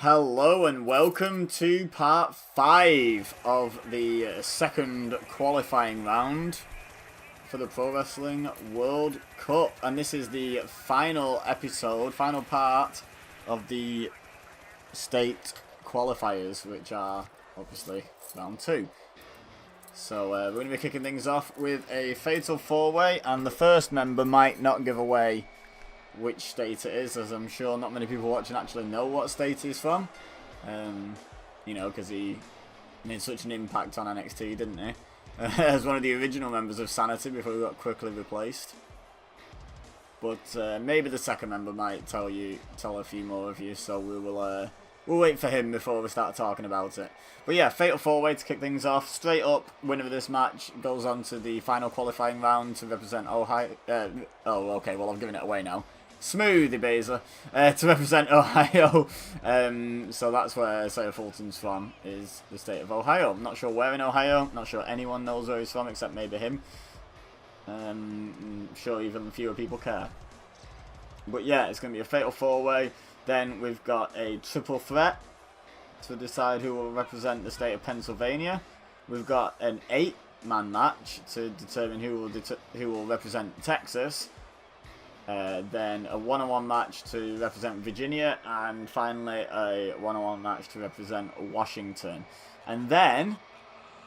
Hello and welcome to part 5 of the second qualifying round for the Pro Wrestling World Cup. And this is the final episode, final part of the state qualifiers, which are obviously round 2. So we're going to be kicking things off with a fatal 4-way, and the first member might not give away which state it is, as I'm sure not many people watching actually know what state he's from. You know, because he made such an impact on NXT, didn't he? As one of the original members of Sanity before he got quickly replaced. But maybe the second member might tell a few more of you, so we'll wait for him before we start talking about it. But yeah, fatal 4-way to kick things off. Straight up, winner of this match goes on to the final qualifying round to represent Ohio. Oh, okay, well I've given it away now. Smoothie Baszler to represent Ohio. So that's where Sarah Fulton's from, is the state of Ohio. I'm not sure where in Ohio, not sure anyone knows where he's from except maybe him. I'm sure even fewer people care. But yeah, it's going to be a fatal 4-way. Then we've got a triple threat to decide who will represent the state of Pennsylvania. We've got an 8-man match to determine who will represent Texas. Then a 1-on-1 match to represent Virginia, and finally a 1-on-1 match to represent Washington. And then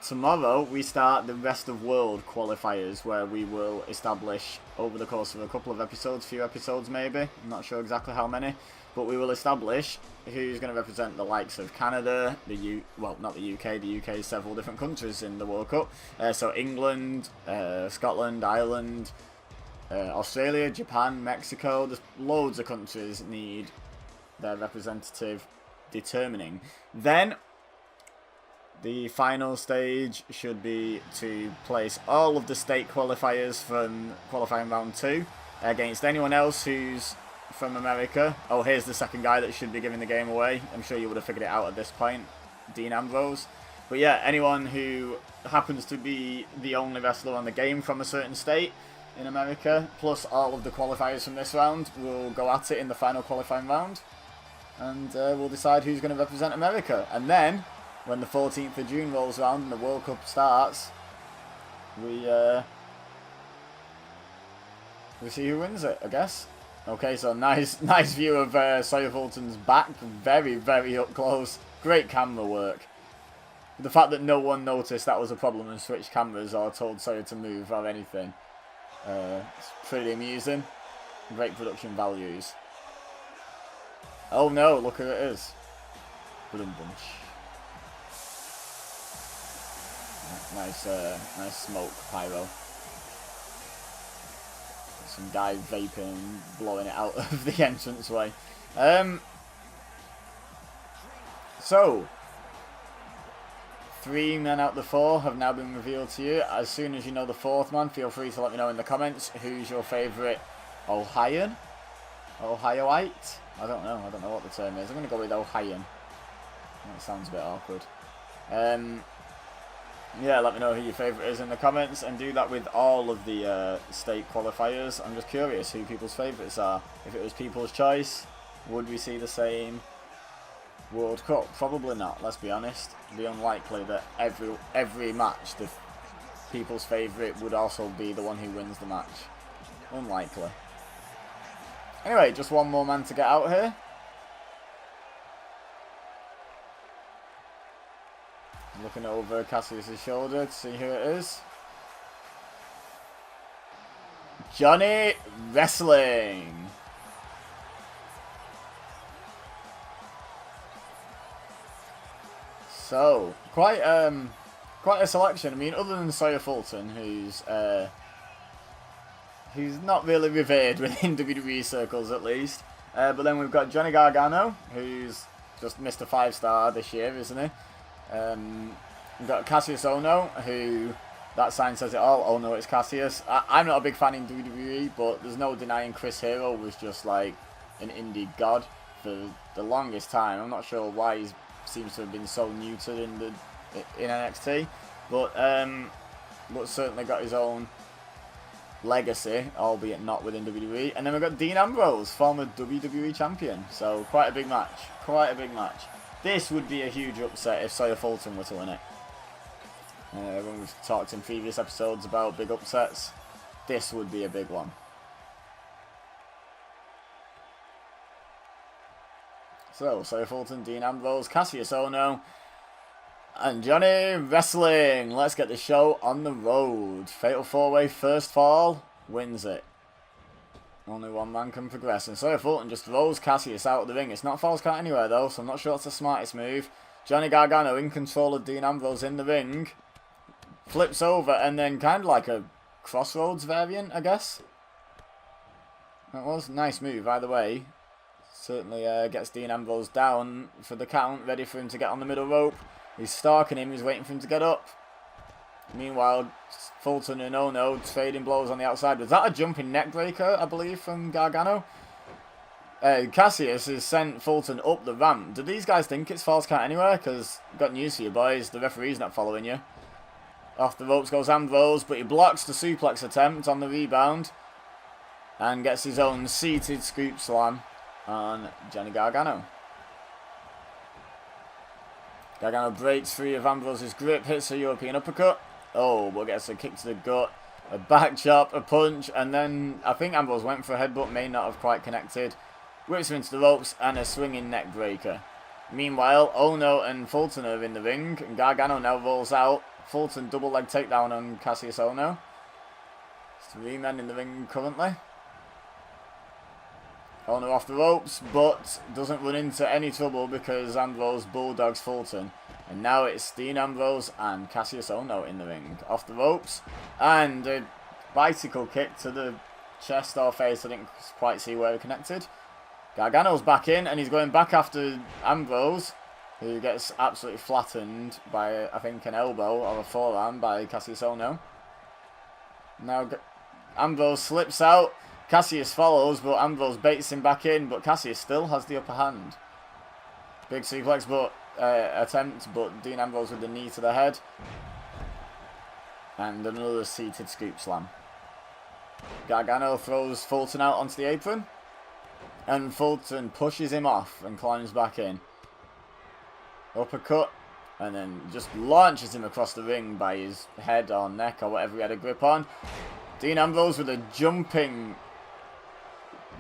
tomorrow we start the rest of world qualifiers, where we will establish over the course of a couple of episodes, few episodes maybe, I'm not sure exactly how many, but we will establish who's going to represent the likes of Canada, not the UK, the UK is several different countries in the World Cup, so England, Scotland, Ireland, Australia, Japan, Mexico. There's loads of countries need their representative determining. Then the final stage should be to place all of the state qualifiers from qualifying round 2 against anyone else who's from America. Oh, here's the second guy that should be giving the game away. I'm sure you would have figured it out at this point, Dean Ambrose. But yeah, anyone who happens to be the only wrestler on the game from a certain state in America, plus all of the qualifiers from this round, will go at it in the final qualifying round, and we'll decide who's going to represent America. And then, when the 14th of June rolls around and the World Cup starts, we see who wins it, I guess. Okay, so nice view of Sawyer Fulton's back, very, very up close. Great camera work. The fact that no one noticed that was a problem and switched cameras or told Sawyer to move or anything. It's pretty amusing. Great production values. Oh no, look who it is. Boom bunch. Nice smoke pyro. Some guy vaping, blowing it out of the entranceway. So 3 men out of the 4 have now been revealed to you. As soon as you know the 4th man, feel free to let me know in the comments who's your favourite Ohioite? I don't know what the term is. I'm going to go with Ohioan. That sounds a bit awkward. Yeah, let me know who your favourite is in the comments, and do that with all of the state qualifiers. I'm just curious who people's favourites are. If it was people's choice, would we see the same World Cup? Probably not, let's be honest. It'd be unlikely that every match the people's favourite would also be the one who wins the match. Unlikely. Anyway, just one more man to get out here. Looking over Cassius' shoulder to see who it is. Johnny Wrestling. So, quite a selection. I mean, other than Sawyer Fulton, who's not really revered within WWE circles at least. But then we've got Johnny Gargano, who's just Mr. 5-star this year, isn't he? We've got Cassius Ohno, who, that sign says it all. Oh no, it's Cassius. I'm not a big fan in WWE, but there's no denying Chris Hero was just like an indie god for the longest time. I'm not sure why he seems to have been so neutered in NXT, but certainly got his own legacy, albeit not within WWE. And then we've got Dean Ambrose, former WWE champion. So quite a big match. Quite a big match. This would be a huge upset if Sawyer Fulton were to win it. When we've talked in previous episodes about big upsets, this would be a big one. So, Sawyer Fulton, Dean Ambrose, Cassius Ohno, and Johnny Wrestling. Let's get the show on the road. Fatal 4-way, first fall, wins it. Only one man can progress. And Sawyer Fulton just throws Cassius out of the ring. It's not false count anywhere though, so I'm not sure it's the smartest move. Johnny Gargano in control of Dean Ambrose in the ring. Flips over and then kind of like a Crossroads variant, I guess. That was a nice move either way. Certainly gets Dean Ambrose down for the count, ready for him to get on the middle rope. He's stalking him, he's waiting for him to get up. Meanwhile, Fulton and Ohno trading blows on the outside. Was that a jumping neck breaker, I believe, from Gargano? Cassius has sent Fulton up the ramp. Do these guys think it's false count anywhere? Because got news for you boys, the referee's not following you. Off the ropes goes Ambrose, but he blocks the suplex attempt on the rebound. And gets his own seated scoop slam on Johnny Gargano. Gargano breaks free of Ambrose's grip, hits a European uppercut. Oh, but gets a kick to the gut, a back chop, a punch, and then I think Ambrose went for a headbutt, may not have quite connected. Whips him into the ropes and a swinging neck breaker. Meanwhile, Ohno and Fulton are in the ring, and Gargano now rolls out. Fulton double leg takedown on Cassius Ohno. 3 men in the ring currently. Ohno off the ropes, but doesn't run into any trouble because Ambrose bulldogs Fulton. And now it's Dean Ambrose and Cassius Ohno in the ring. Off the ropes, and a bicycle kick to the chest or face. I didn't quite see where it connected. Gargano's back in, and he's going back after Ambrose, who gets absolutely flattened by, I think, an elbow or a forearm by Cassius Ohno. Now Ambrose slips out. Cassius follows, but Ambrose baits him back in, but Cassius still has the upper hand. Big suplex attempt, but Dean Ambrose with the knee to the head. And another seated scoop slam. Gargano throws Fulton out onto the apron. And Fulton pushes him off and climbs back in. Uppercut. And then just launches him across the ring by his head or neck or whatever he had a grip on. Dean Ambrose with a jumping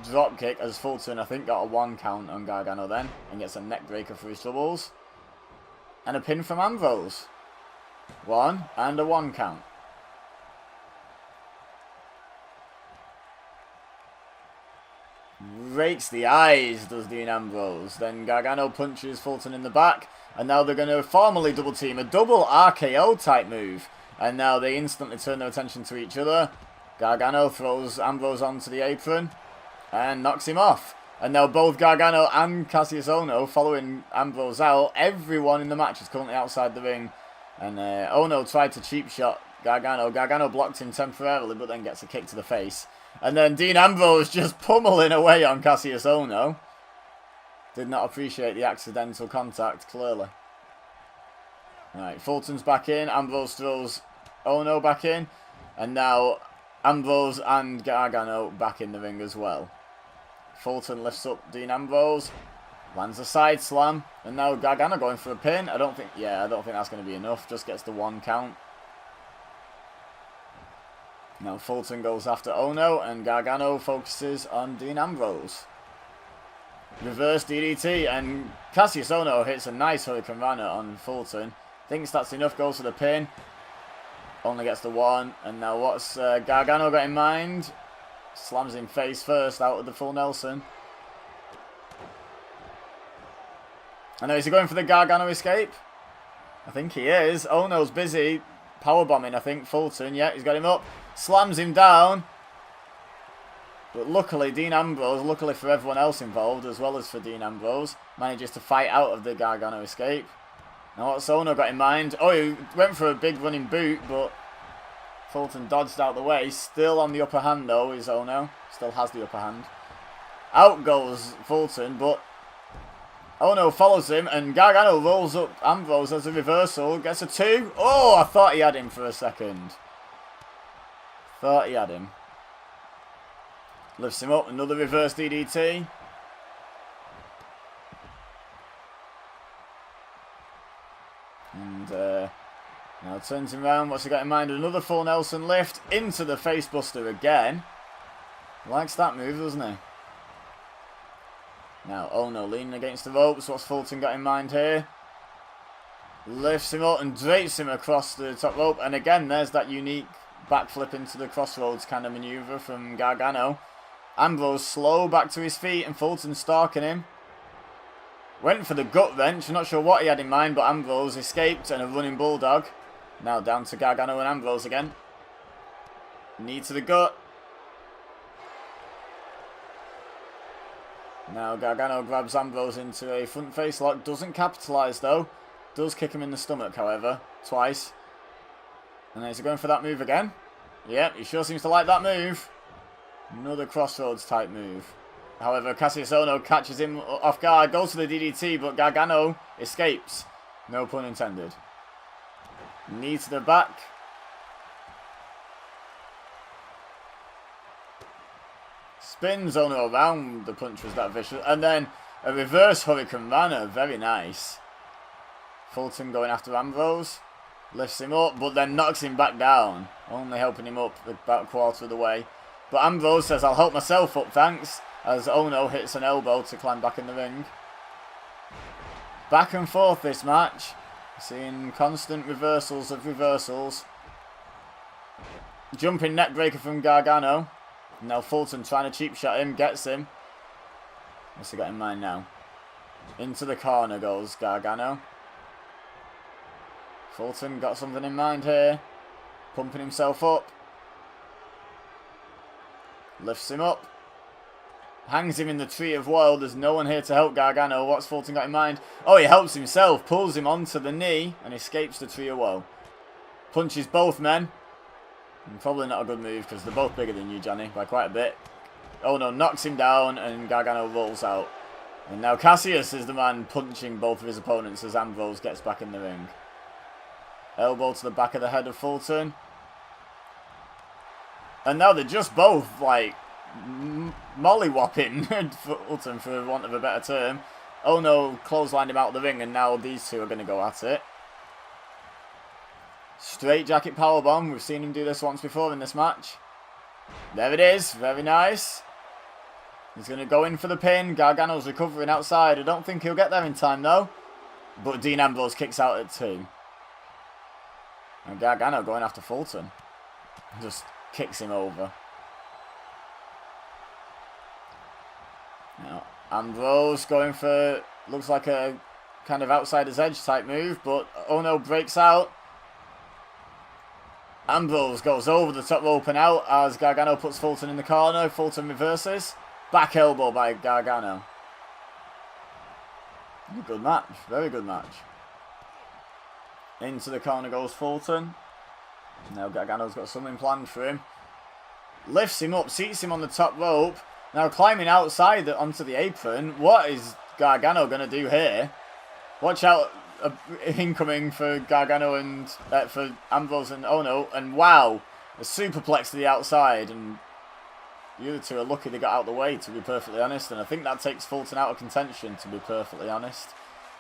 drop kick as Fulton, I think, got a 1 count on Gargano then. And gets a neck breaker for his troubles. And a pin from Ambrose. 1 and a 1 count. Rakes the eyes, does Dean Ambrose. Then Gargano punches Fulton in the back. And now they're going to formally double team. A double RKO type move. And now they instantly turn their attention to each other. Gargano throws Ambrose onto the apron. And knocks him off. And now both Gargano and Cassius Ohno following Ambrose out. Everyone in the match is currently outside the ring. And Ohno tried to cheap shot Gargano. Gargano blocked him temporarily, but then gets a kick to the face. And then Dean Ambrose just pummeling away on Cassius Ohno. Did not appreciate the accidental contact, clearly. Alright, Fulton's back in. Ambrose throws Ohno back in. And now Ambrose and Gargano back in the ring as well. Fulton lifts up Dean Ambrose. Lands a side slam. And now Gargano going for a pin. I don't think that's going to be enough. Just gets the 1 count. Now Fulton goes after Ohno, and Gargano focuses on Dean Ambrose. Reverse DDT, and Cassius Ohno hits a nice Hurricane Rana on Fulton. Thinks that's enough, goes for the pin. Only gets the 1, and now what's Gargano got in mind? Slams him face first out of the full Nelson. I know, is he going for the Gargano escape? I think he is. Ohno's busy powerbombing, I think, Fulton. Yeah, he's got him up. Slams him down. But luckily, Dean Ambrose, luckily for everyone else involved, as well as for Dean Ambrose, manages to fight out of the Gargano escape. Now what's Ohno got in mind? Oh, he went for a big running boot, but Fulton dodged out the way. Still on the upper hand, though, is Ohno. Still has the upper hand. Out goes Fulton, but Ohno follows him, and Gargano rolls up Ambrose as a reversal. Gets a 2. Oh, I thought he had him for a second. Thought he had him. Lifts him up. Another reverse DDT. And now turns him around. What's he got in mind? Another full Nelson lift into the facebuster again. Likes that move, doesn't he? Now, oh no, leaning against the ropes. What's Fulton got in mind here? Lifts him up and drapes him across the top rope. And again, there's that unique backflip into the crossroads kind of maneuver from Gargano. Ambrose slow back to his feet and Fulton stalking him. Went for the gut wrench. Not sure what he had in mind, but Ambrose escaped and a running bulldog. Now down to Gargano and Ambrose again. Knee to the gut. Now Gargano grabs Ambrose into a front face lock. Doesn't capitalise though. Does kick him in the stomach, however. Twice. And then is he going for that move again? Yep, he sure seems to like that move. Another crossroads type move. However, Cassius Ohno catches him off guard. Goes for the DDT, but Gargano escapes. No pun intended. Knee to the back. Spins Ohno around. The punch was that vicious. And then a reverse Hurricane Rana. Very nice. Fulton going after Ambrose. Lifts him up, but then knocks him back down. Only helping him up about a quarter of the way. But Ambrose says, I'll help myself up, thanks. As Ohno hits an elbow to climb back in the ring. Back and forth this match. Seeing constant reversals of reversals. Jumping neckbreaker from Gargano. Now Fulton trying to cheap shot him. Gets him. What's he got in mind now? Into the corner goes Gargano. Fulton got something in mind here. Pumping himself up. Lifts him up. Hangs him in the tree of woe. There's no one here to help Gargano. What's Fulton got in mind? Oh, he helps himself. Pulls him onto the knee and escapes the tree of woe. Punches both men. And probably not a good move because they're both bigger than you, Johnny, by quite a bit. Oh no, knocks him down and Gargano rolls out. And now Cassius is the man punching both of his opponents as Ambrose gets back in the ring. Elbow to the back of the head of Fulton. And now they're just both, like, mollywopping Fulton, for want of a better term. Oh no, clotheslined him out of the ring, and now these two are going to go at it. Straight jacket powerbomb. We've seen him do this once before in this match. There it is. Very nice. He's going to go in for the pin. Gargano's recovering outside. I don't think he'll get there in time, though. But Dean Ambrose kicks out at 2. And Gargano going after Fulton. Just kicks him over. Now, Ambrose going for, looks like a kind of outsider's edge type move, but Ohno breaks out. Ambrose goes over the top rope and out as Gargano puts Fulton in the corner. Fulton reverses. Back elbow by Gargano. Good match. Very good match. Into the corner goes Fulton. Now Gargano's got something planned for him. Lifts him up, seats him on the top rope. Now climbing outside onto the apron. What is Gargano going to do here? Watch out, incoming for Gargano and for Ambrose and Ohno. And wow, a superplex to the outside. And the other two are lucky they got out of the way, to be perfectly honest. And I think that takes Fulton out of contention, to be perfectly honest,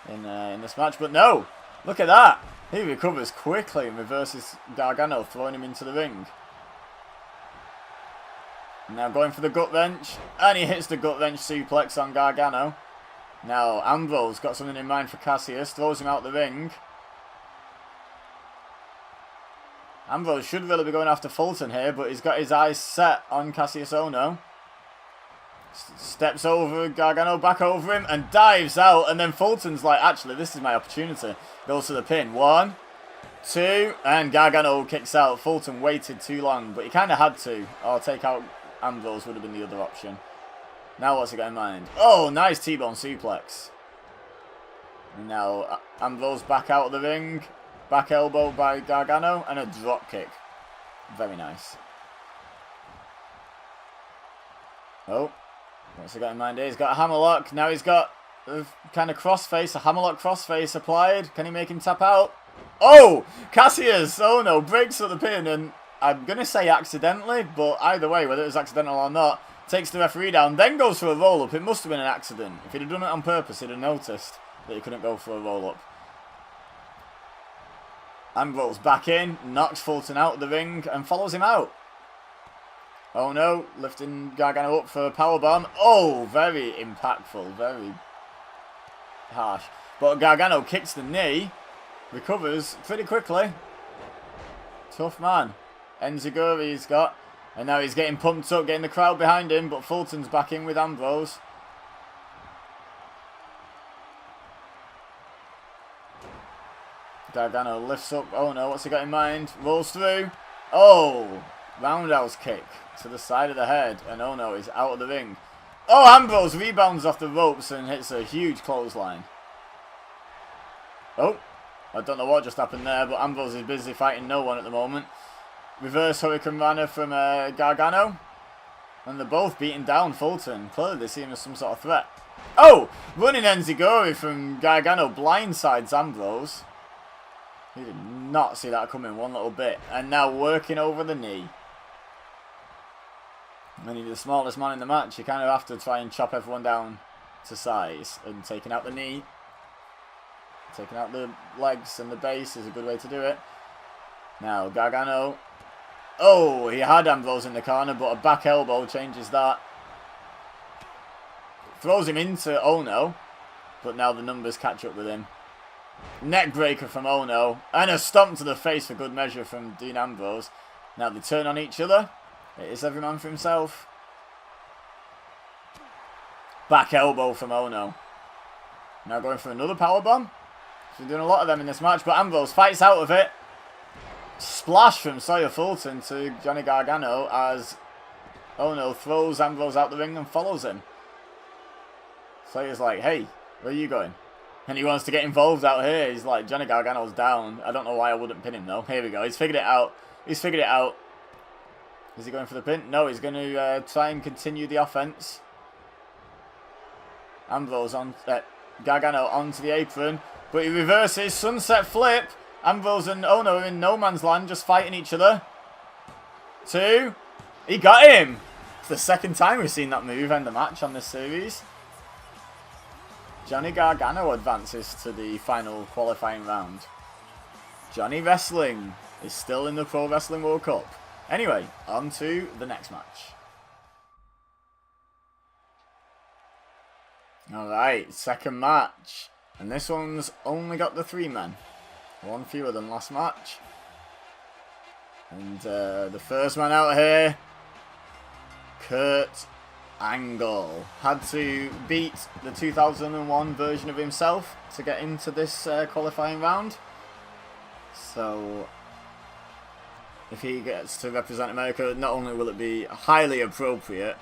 in this match. But no, look at that. He recovers quickly and reverses Gargano, throwing him into the ring. Now going for the gut wrench. And he hits the gut wrench suplex on Gargano. Now Ambrose got something in mind for Cassius. Throws him out the ring. Ambrose should really be going after Fulton here, but he's got his eyes set on Cassius Ohno. Steps over Gargano, back over him, and dives out. And then Fulton's like, actually, this is my opportunity. Goes to the pin. 1, 2, and Gargano kicks out. Fulton waited too long, but he kind of had to. Or take out Ambrose would have been the other option. Now what's he got in mind? Oh, nice T-bone suplex. And now Ambrose back out of the ring. Back elbow by Gargano, and a drop kick. Very nice. Oh. What's he got in mind here? He's got a hammerlock. Now he's got a kind of crossface, a hammerlock crossface applied. Can he make him tap out? Oh! Cassius! Oh no, breaks up the pin, and I'm going to say accidentally, but either way, whether it was accidental or not, Takes the referee down, then goes for a roll-up. It must have been an accident. If he'd have done it on purpose, he'd have noticed that he couldn't go for a roll-up. Ambrose back in, knocks Fulton out of the ring and follows him out. Oh no, lifting Gargano up for a powerbomb. Oh, very impactful, very harsh. But Gargano kicks the knee, recovers pretty quickly. Tough man. Enziguri he's got. And now he's getting pumped up, getting the crowd behind him, but Fulton's back in with Ambrose. Gargano lifts up. Oh no, what's he got in mind? Rolls through. Oh! Roundhouse kick to the side of the head. And oh no, he's out of the ring. Oh, Ambrose rebounds off the ropes and hits a huge clothesline. Oh, I don't know what just happened there, but Ambrose is busy fighting no one at the moment. Reverse Hurricane Rana from Gargano. And they're both beating down Fulton. Clearly they see him as some sort of threat. Oh! Running Enziguri from Gargano blindsides Ambrose. He did not see that coming one little bit. And now working over the knee. When you're the smallest man in the match, you kind of have to try and chop everyone down to size. And taking out the knee. Taking out the legs and the base is a good way to do it. Now Gargano. Oh, he had Ambrose in the corner, but a back elbow changes that. Throws him into Ono, but now the numbers catch up with him. Neck breaker from Ono, and a stomp to the face for good measure from Dean Ambrose. Now they turn on each other. It is every man for himself. Back elbow from Ono. Now going for another powerbomb. So doing a lot of them in this match, but Ambrose fights out of it. Splash from Sawyer Fulton to Johnny Gargano as Ono throws Ambrose out the ring and follows him. Sawyer's like, hey, where are you going? And he wants to get involved out here. He's like, Johnny Gargano's down. I don't know why I wouldn't pin him though. Here we go. He's figured it out. He's figured it out. Is he going for the pin? No, he's going to try and continue the offense. Ambrose on Gargano onto the apron. But he reverses. Sunset flip. Ambrose and Ono are in no man's land, just fighting each other. 2. He got him. It's the second time we've seen that move end the match on this series. Johnny Gargano advances to the final qualifying round. Johnny Wrestling is still in the Pro Wrestling World Cup. Anyway, on to the next match. Alright, second match. And this one's only got the 3 men. One fewer than last match. And the first man out here, Kurt Angle, had to beat the 2001 version of himself to get into this qualifying round. So if he gets to represent America, not only will it be highly appropriate,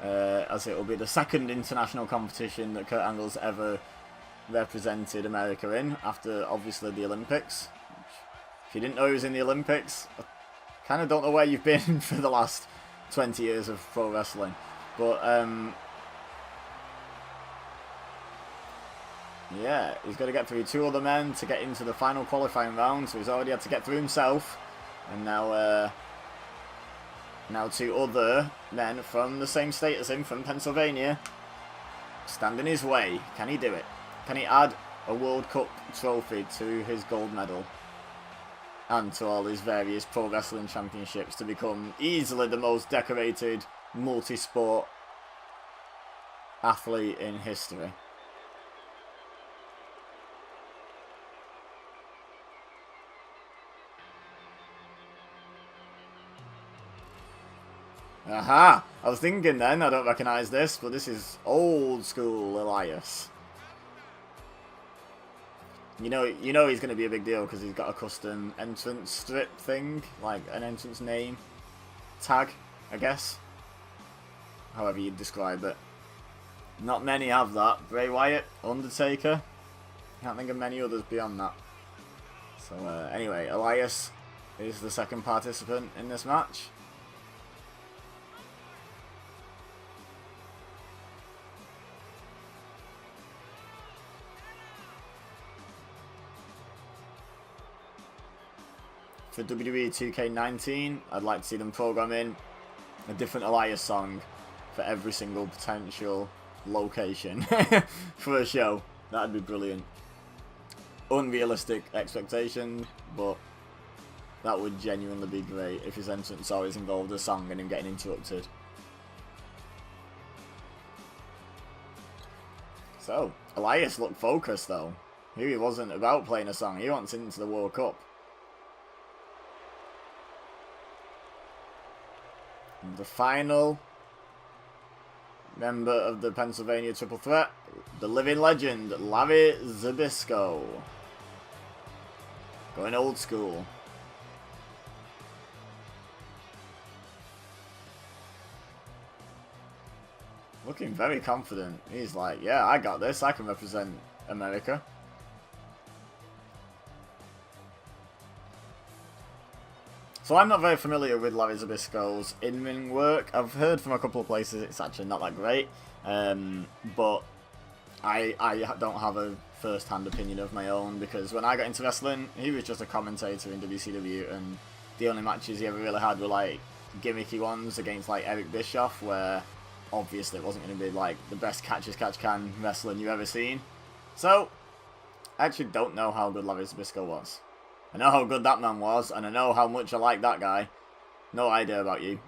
as it will be the second international competition that Kurt Angle's ever represented America in, after obviously the Olympics. If you didn't know he was in the Olympics, I kind of don't know where you've been for the last 20 years of pro wrestling. But yeah, he's got to get through 2 other men to get into the final qualifying round, so he's already had to get through himself. And now 2 other men from the same state as him, from Pennsylvania, stand in his way. Can he do it? Can he add a World Cup trophy to his gold medal and to all his various pro wrestling championships to become easily the most decorated multi-sport athlete in history? Aha! I was thinking then, I don't recognise this, but this is old school Elias. You know he's going to be a big deal because he's got a custom entrance strip thing, like an entrance name tag, I guess. However you'd describe it. Not many have that. Bray Wyatt, Undertaker. Can't think of many others beyond that. So anyway, Elias is the second participant in this match. For WWE 2K19, I'd like to see them program in a different Elias song for every single potential location for a show. That'd be brilliant. Unrealistic expectation, but that would genuinely be great if his entrance always involved a song and him getting interrupted. So, Elias looked focused though. Here he wasn't about playing a song, he wants into the World Cup. And the final member of the Pennsylvania Triple Threat, the living legend, Larry Zbyszko. Going old school. Looking very confident. He's like, yeah, I got this. I can represent America. So I'm not very familiar with Larry Zbyszko's in-ring work. I've heard from a couple of places it's actually not that great. But I don't have a first-hand opinion of my own, because when I got into wrestling, he was just a commentator in WCW, and the only matches he ever really had were like gimmicky ones against like Eric Bischoff, where obviously it wasn't going to be like the best catch-as-catch-can wrestling you've ever seen. So I actually don't know how good Larry Zbyszko was. I know how good that man was, and I know how much I like that guy. No idea about you.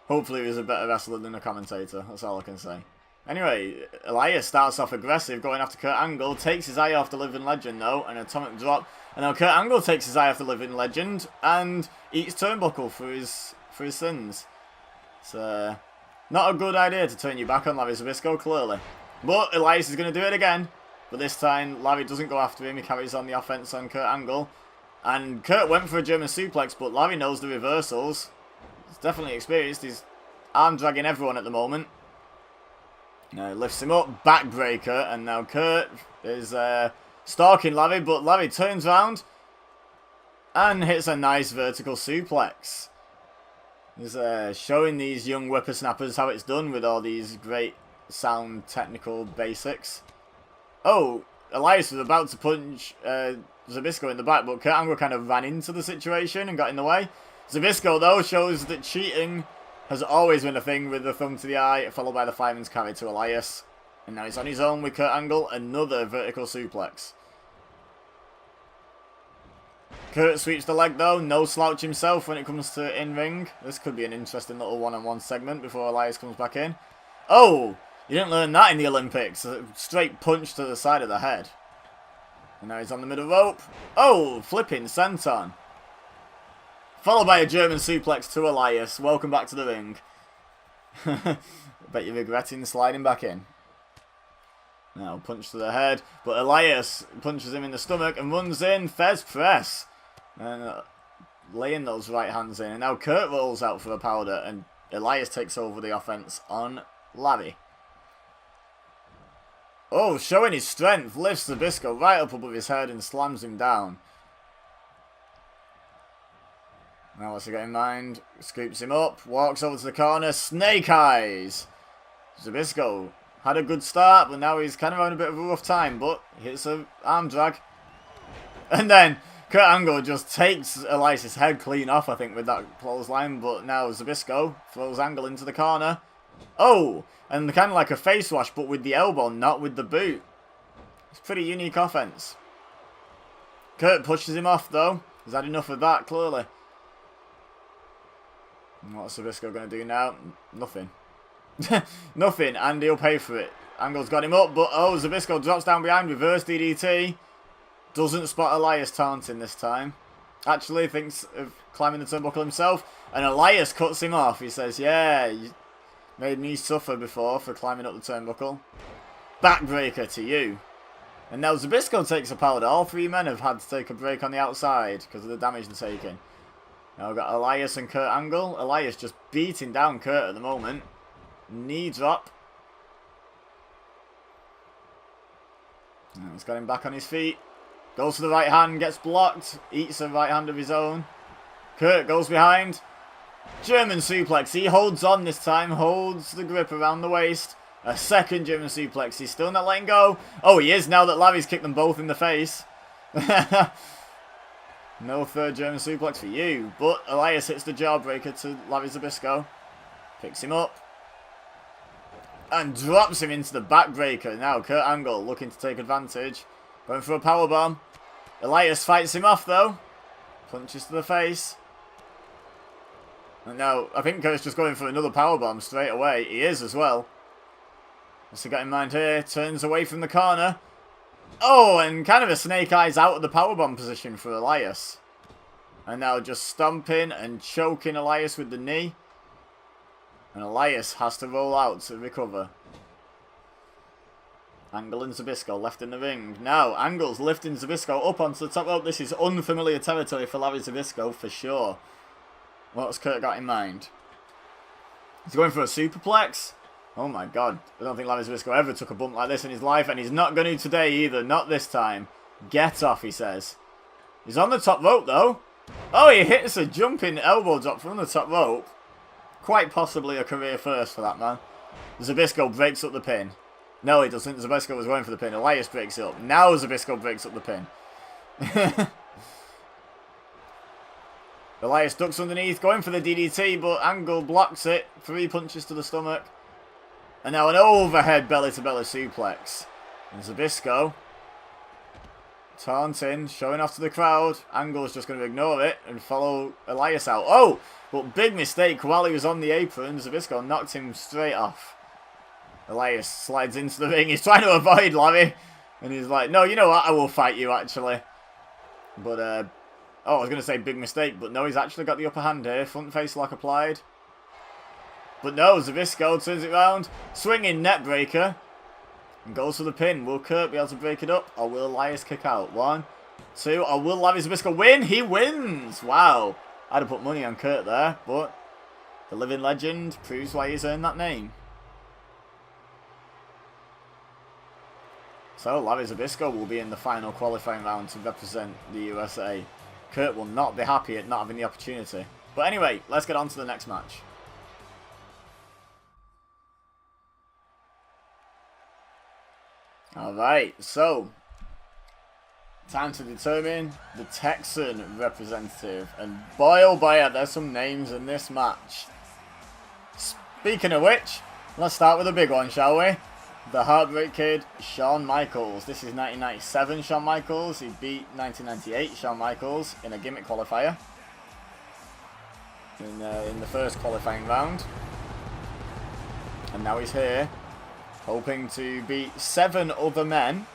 Hopefully he was a better wrestler than a commentator, that's all I can say. Anyway, Elias starts off aggressive, going after Kurt Angle, takes his eye off the living legend though, an atomic drop, and now Kurt Angle takes his eye off the living legend, and eats turnbuckle for his sins. It's not a good idea to turn your back on Larry Zbyszko, clearly. But Elias is going to do it again. But this time, Larry doesn't go after him. He carries on the offense on Kurt Angle. And Kurt went for a German suplex, but Larry knows the reversals. He's definitely experienced. He's arm dragging everyone at the moment. Now he lifts him up, backbreaker, and now Kurt is stalking Larry, but Larry turns around and hits a nice vertical suplex. He's showing these young whippersnappers how it's done with all these great sound technical basics. Oh, Elias was about to punch Zbyszko in the back, but Kurt Angle kind of ran into the situation and got in the way. Zbyszko, though, shows that cheating has always been a thing, with the thumb to the eye, followed by the fireman's carry to Elias. And now he's on his own with Kurt Angle, another vertical suplex. Kurt sweeps the leg, though, no slouch himself when it comes to in-ring. This could be an interesting little one-on-one segment before Elias comes back in. Oh! You didn't learn that in the Olympics. A straight punch to the side of the head. And now he's on the middle rope. Oh, flipping senton. Followed by a German suplex to Elias. Welcome back to the ring. Bet you're regretting sliding back in. Now, punch to the head. But Elias punches him in the stomach and runs in. Fez press. And laying those right hands in. And now Kurt rolls out for a powder. And Elias takes over the offense on Larry. Oh, showing his strength, lifts Zbyszko right up above his head and slams him down. Now what's he got in mind? Scoops him up, walks over to the corner, snake eyes! Zbyszko had a good start, but now he's kind of having a bit of a rough time, but hits an arm drag. And then Kurt Angle just takes Elias' head clean off, I think, with that clothesline, but now Zbyszko throws Angle into the corner. Oh! And kind of like a face wash, but with the elbow, not with the boot. It's pretty unique offense. Kurt pushes him off, though. He's had enough of that, clearly. And what's Zbyszko going to do now? Nothing. Nothing, and he'll pay for it. Angle's got him up, but oh, Zbyszko drops down behind, reverse DDT. Doesn't spot Elias taunting this time. Actually thinks of climbing the turnbuckle himself, and Elias cuts him off. He says, yeah, you made me suffer before for climbing up the turnbuckle. Backbreaker to you. And now Zbyszko takes a powder. All three men have had to take a break on the outside because of the damage they're taking. Now we've got Elias and Kurt Angle. Elias just beating down Kurt at the moment. Knee drop. Now he's got him back on his feet. Goes to the right hand, gets blocked. Eats a right hand of his own. Kurt goes behind. German suplex. He holds on this time. Holds the grip around the waist. A second German suplex. He's still not letting go. Oh, he is now that Larry's kicked them both in the face. No third German suplex for you. But Elias hits the jawbreaker to Larry Zbyszko. Picks him up. And drops him into the backbreaker. Now Kurt Angle looking to take advantage. Going for a powerbomb. Elias fights him off though. Punches to the face. And now I think Kurt's just going for another powerbomb straight away. He is as well. What's he got in mind here? Turns away from the corner. Oh, and kind of a snake eyes out of the powerbomb position for Elias. And now just stomping and choking Elias with the knee. And Elias has to roll out to recover. Angle and Zbyszko left in the ring. Now, Angle's lifting Zbyszko up onto the top rope. This is unfamiliar territory for Larry Zbyszko for sure. What's Kurt got in mind? He's going for a superplex? Oh my god. I don't think Larry Zbyszko ever took a bump like this in his life. And he's not going to today either. Not this time. Get off, he says. He's on the top rope though. Oh, he hits a jumping elbow drop from the top rope. Quite possibly a career first for that man. Zbyszko breaks up the pin. No, he doesn't. Zbyszko was going for the pin. Elias breaks it up. Now Zbyszko breaks up the pin. Elias ducks underneath, going for the DDT, but Angle blocks it. 3 punches to the stomach. And now an overhead belly-to-belly suplex. And Zbyszko taunting, showing off to the crowd. Angle's just going to ignore it and follow Elias out. Oh! But big mistake while he was on the apron. Zbyszko knocked him straight off. Elias slides into the ring. He's trying to avoid Larry. And he's like, no, you know what? I will fight you, actually. But, oh, I was going to say big mistake. But no, he's actually got the upper hand here. Front face lock applied. But no, Zbyszko turns it round. Swinging net breaker. And goes for the pin. Will Kurt be able to break it up? Or will Elias kick out? 1, 2. Or will Larry Zbyszko win? He wins! Wow. I'd have put money on Kurt there. But the living legend proves why he's earned that name. So, Larry Zbyszko will be in the final qualifying round to represent the USA. Kurt will not be happy at not having the opportunity. But anyway, let's get on to the next match. Alright, so time to determine the Texan representative. And boy oh boy, there's some names in this match. Speaking of which, let's start with a big one, shall we? The Heartbreak Kid, Shawn Michaels. This is 1997 Shawn Michaels. He beat 1998 Shawn Michaels in a gimmick qualifier. In the first qualifying round. And now he's here, hoping to beat 7 other men,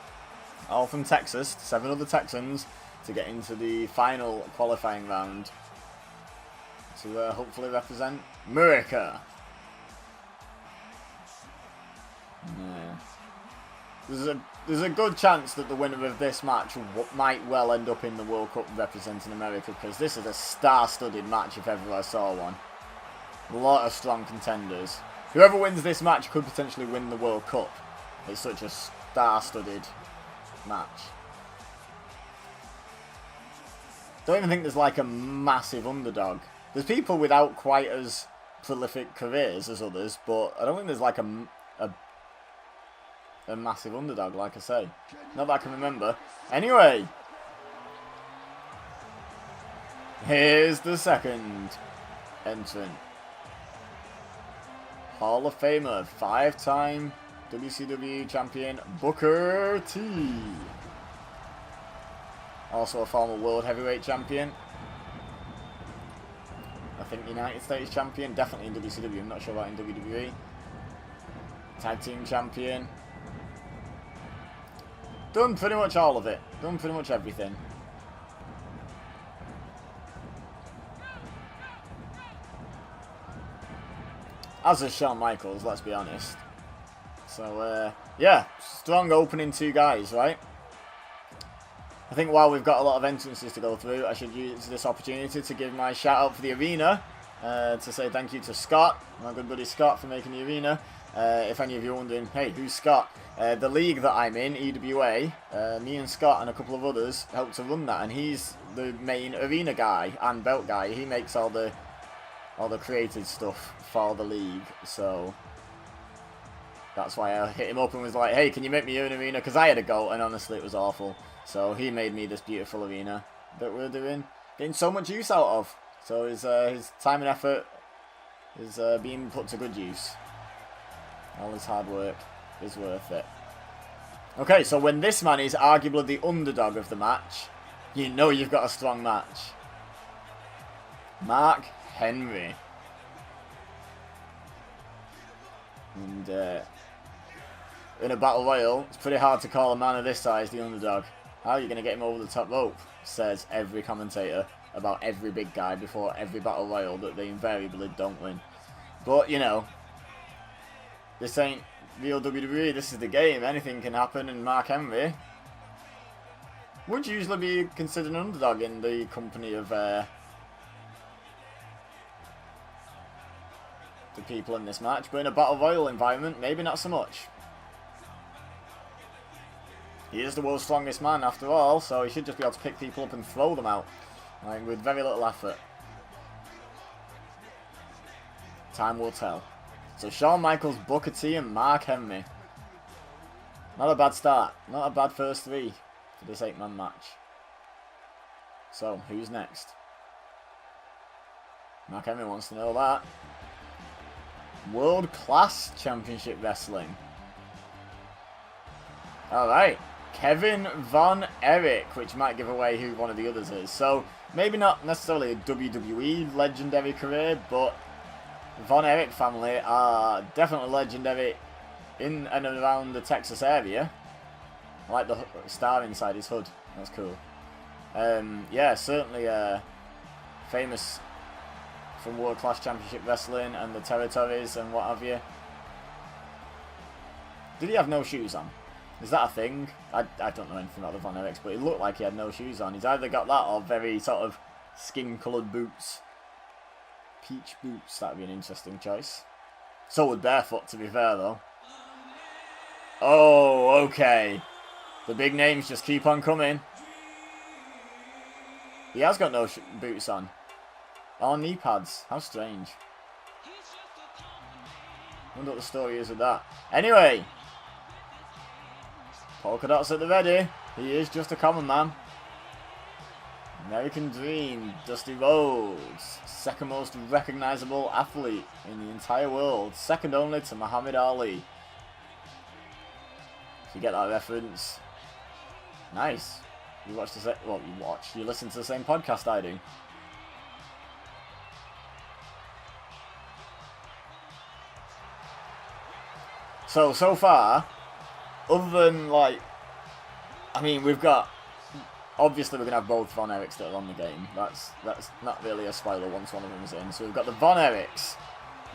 all from Texas, 7 other Texans, to get into the final qualifying round. To hopefully represent America. Yeah. There's a good chance that the winner of this match might well end up in the World Cup representing America, because this is a star-studded match if ever I saw one. A lot of strong contenders. Whoever wins this match could potentially win the World Cup. It's such a star-studded match. Don't even think there's like a massive underdog. There's people without quite as prolific careers as others, but I don't think there's like a massive underdog, like I say. Not that I can remember. Anyway, here's the second entrant. Hall of Famer, 5-time WCW champion Booker T. Also a former World Heavyweight champion. I think United States champion, definitely in WCW, I'm not sure about in WWE. Tag team champion. Done pretty much all of it. Done pretty much everything. As is Shawn Michaels, let's be honest. So, yeah, strong opening 2 guys, right? I think while we've got a lot of entrances to go through, I should use this opportunity to give my shout out for the arena. To say thank you to Scott, my good buddy Scott, for making the arena. If any of you are wondering, hey, who's Scott? The league that I'm in, EWA, me and Scott and a couple of others helped to run that, and he's the main arena guy and belt guy. He makes all the created stuff for the league, so that's why I hit him up and was like, hey, can you make me an arena? Because I had a go, and honestly, it was awful. So he made me this beautiful arena that we're getting so much use out of. So his time and effort is being put to good use. All his hard work is worth it. Okay, so when this man is arguably the underdog of the match, you know you've got a strong match. Mark Henry. And in a battle royal, it's pretty hard to call a man of this size the underdog. How are you going to get him over the top rope? Says every commentator about every big guy before every battle royal that they invariably don't win. But, you know, this ain't real WWE, this is the game. Anything can happen, and Mark Henry would usually be considered an underdog in the company of the people in this match. But in a battle royal environment, maybe not so much. He is the world's strongest man after all, so he should just be able to pick people up and throw them out, like, with very little effort. Time will tell. So Shawn Michaels, Booker T and Mark Henry. Not a bad start. Not a bad first three for this 8-man match. So, who's next? Mark Henry wants to know that. World Class Championship Wrestling. Alright. Kevin Von Erich, which might give away who one of the others is. So, maybe not necessarily a WWE legendary career, but Von Erich family are definitely legendary in and around the Texas area. I like the star inside his hood. That's cool. Yeah, certainly famous from World Class Championship Wrestling and the territories and what have you. Did he have no shoes on? Is that a thing? I don't know anything about the Von Erichs, but it looked like he had no shoes on. He's either got that or very sort of skin-coloured boots. Peach boots, that'd be an interesting choice. So would barefoot, to be fair, though. Oh, okay. The big names just keep on coming. He has got no boots on. Or knee pads. How strange. Wonder what the story is with that. Anyway. Polka dots at the ready. He is just a common man. American Dream, Dusty Rhodes, second most recognisable athlete in the entire world, second only to Muhammad Ali. If you get that reference, nice. You watch the you listen to the same podcast I do. So far, other than like, I mean, we've got. Obviously, we're going to have both Von Erichs that are on the game. That's not really a spoiler once one of them is in. So we've got the Von Erichs,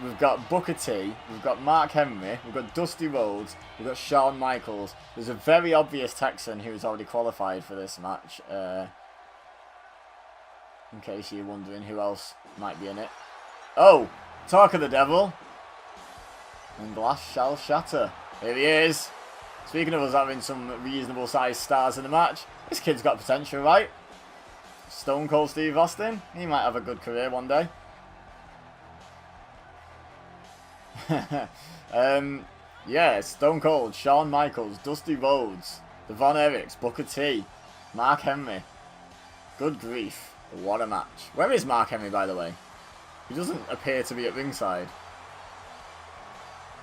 we've got Booker T, we've got Mark Henry, we've got Dusty Rhodes, we've got Shawn Michaels. There's a very obvious Texan who's already qualified for this match. In case you're wondering who else might be in it. Oh! Talk of the devil! And glass shall shatter. Here he is! Speaking of us having some reasonable sized stars in the match, this kid's got potential, right? Stone Cold Steve Austin, he might have a good career one day. Yeah, Stone Cold, Shawn Michaels, Dusty Rhodes, the Von Erichs, Booker T, Mark Henry. Good grief, what a match. Where is Mark Henry, by the way? He doesn't appear to be at ringside.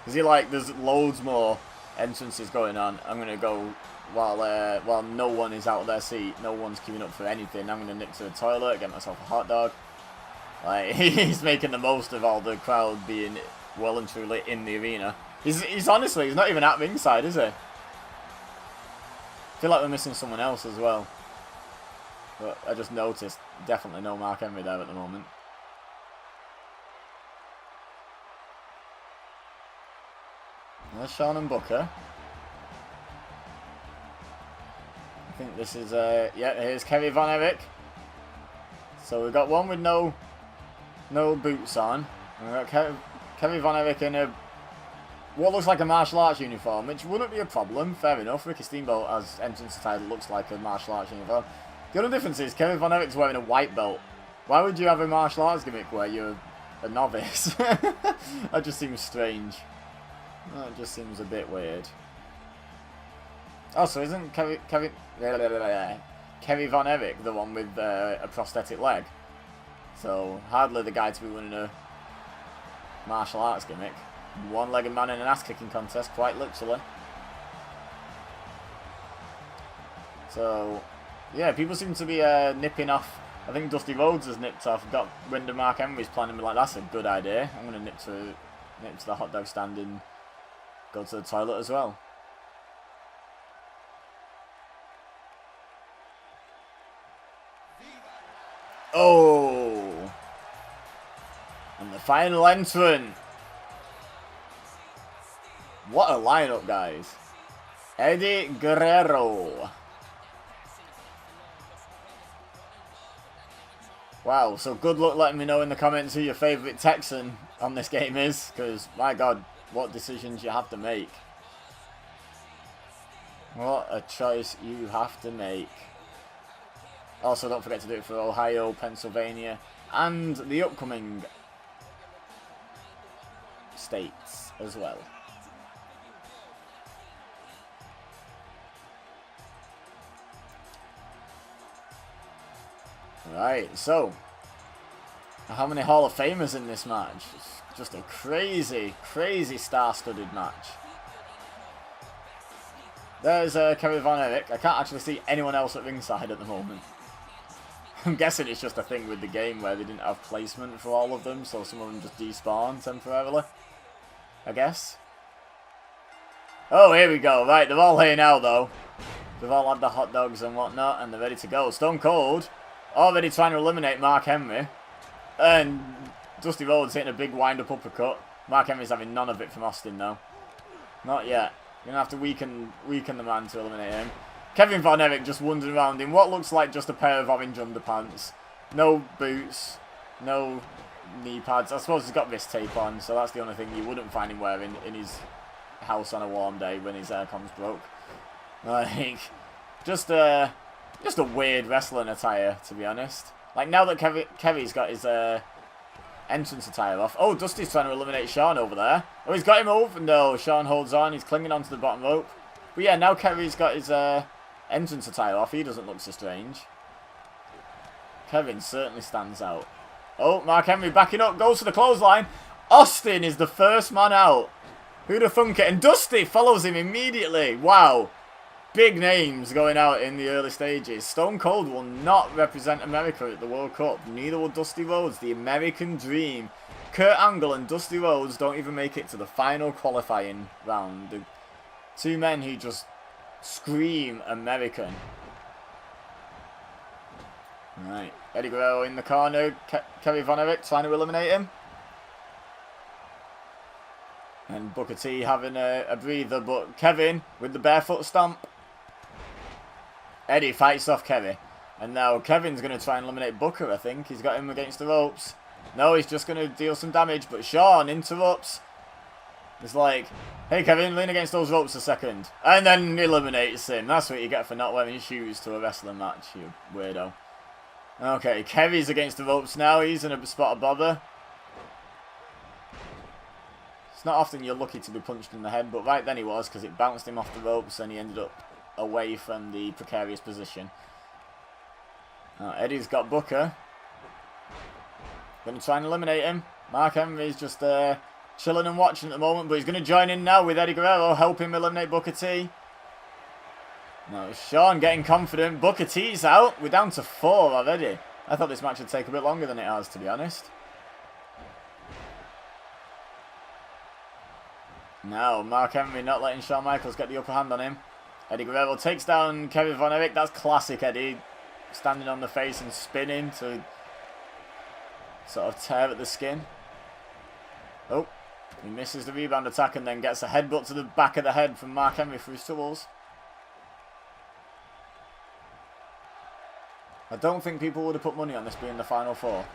Is he like, there's loads more entrances going on. I'm going to go while no one is out of their seat, no one's queuing up for anything. I'm going to nick to the toilet, get myself a hot dog. Like, he's making the most of all the crowd being well and truly in the arena. He's honestly, he's not even at ringside, is he? I feel like we're missing someone else as well. But I just noticed, definitely no Mark Henry there at the moment. There's Shawn and Booker. I think this is, yeah, here's Kevin Von Erich. So we've got one with no boots on. And we've got Kevin Von Erich in what looks like a martial arts uniform, which wouldn't be a problem, fair enough. Ricky Steamboat, as entrance attire, looks like a martial arts uniform. The other difference is Kevin Von Erich's wearing a white belt. Why would you have a martial arts gimmick where you're a novice? That just seems strange. That just seems a bit weird. Oh, so isn't Kevin Von Erich the one with a prosthetic leg? So hardly the guy to be winning martial arts gimmick. One-legged man in an ass-kicking contest, quite literally. So, yeah, people seem to be nipping off. I think Dusty Rhodes has nipped off. Got wind of Mark Henry's plan and be like, that's a good idea. I'm going to nip to the hot dog stand and go to the toilet as well. Oh! And the final entrant. What a lineup, guys. Eddie Guerrero. Wow, so good luck letting me know in the comments who your favourite Texan on this game is, because, my God, what decisions you have to make. What a choice you have to make. Also, don't forget to do it for Ohio, Pennsylvania, and the upcoming states as well. Right, so how many Hall of Famers in this match? It's just a crazy, crazy star-studded match. There's Kerry Von Erich. I can't actually see anyone else at ringside at the moment. I'm guessing it's just a thing with the game where they didn't have placement for all of them, so some of them just despawn temporarily, I guess. Oh, here we go. Right, they're all here now, though. They've all had the hot dogs and whatnot, and they're ready to go. Stone Cold already trying to eliminate Mark Henry. And Dusty Rhodes hitting a big wind-up uppercut. Mark Henry's having none of it from Austin, though. Not yet. You're going to have to weaken the man to eliminate him. Kevin Von Erich just wandering around in what looks like just a pair of orange underpants. No boots. No knee pads. I suppose he's got wrist tape on, so that's the only thing you wouldn't find him wearing in his house on a warm day when his aircon's broke. Like, just a weird wrestling attire, to be honest. Like, now that Kevy's got his entrance attire off. Oh, Dusty's trying to eliminate Sean over there. Oh, he's got him over. No, Sean holds on. He's clinging onto the bottom rope. But yeah, now Kevy's got his entrance attire off. He doesn't look so strange. Kevin certainly stands out. Oh, Mark Henry backing up. Goes to the clothesline. Austin is the first man out. Who'd have thunk it? And Dusty follows him immediately. Wow. Big names going out in the early stages. Stone Cold will not represent America at the World Cup. Neither will Dusty Rhodes. The American Dream. Kurt Angle and Dusty Rhodes don't even make it to the final qualifying round. The two men who just scream American. Right. Eddie Guerrero in the corner. Kerry Von Erich trying to eliminate him. And Booker T having a breather, but Kevin with the barefoot stomp. Eddie fights off Kerry. And now Kevin's going to try and eliminate Booker, I think. He's got him against the ropes. No, he's just going to deal some damage, but Sean interrupts. It's like, hey Kevin, lean against those ropes a second. And then eliminates him. That's what you get for not wearing shoes to a wrestling match, you weirdo. Okay, Kerry's against the ropes now. He's in a spot of bother. It's not often you're lucky to be punched in the head, but right then he was, because it bounced him off the ropes and he ended up away from the precarious position. Eddie's got Booker. Going to try and eliminate him. Mark Henry's just chilling and watching at the moment, but he's going to join in now with Eddie Guerrero, help him eliminate Booker T. No, Sean getting confident. Booker T's out. We're down to 4 already. I thought this match would take a bit longer than it has, to be honest. Now, Mark Henry not letting Shawn Michaels get the upper hand on him. Eddie Guerrero takes down Kevin Von Erich. That's classic Eddie. Standing on the face and spinning to sort of tear at the skin. Oh, he misses the rebound attack and then gets a headbutt to the back of the head from Mark Henry for his troubles. I don't think people would have put money on this being the Final Four.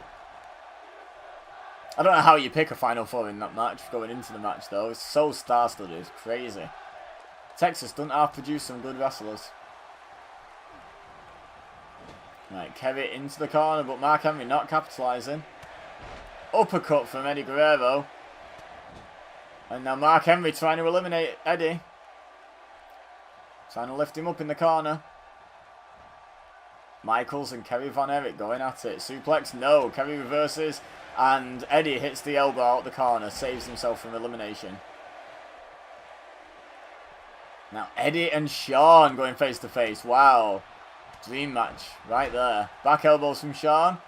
I don't know how you pick a Final Four in that match going into the match, though. It's so star-studded. It's crazy. Texas doesn't have-produce some good wrestlers. Right, Kerry into the corner, but Mark Henry not capitalising. Uppercut from Eddie Guerrero. And now Mark Henry trying to eliminate Eddie. Trying to lift him up in the corner. Michaels and Kerry Von Erich going at it. Suplex, no. Kerry reverses. And Eddie hits the elbow out the corner, saves himself from elimination. Now Eddie and Sean going face to face. Wow. Dream match right there. Back elbows from Sean.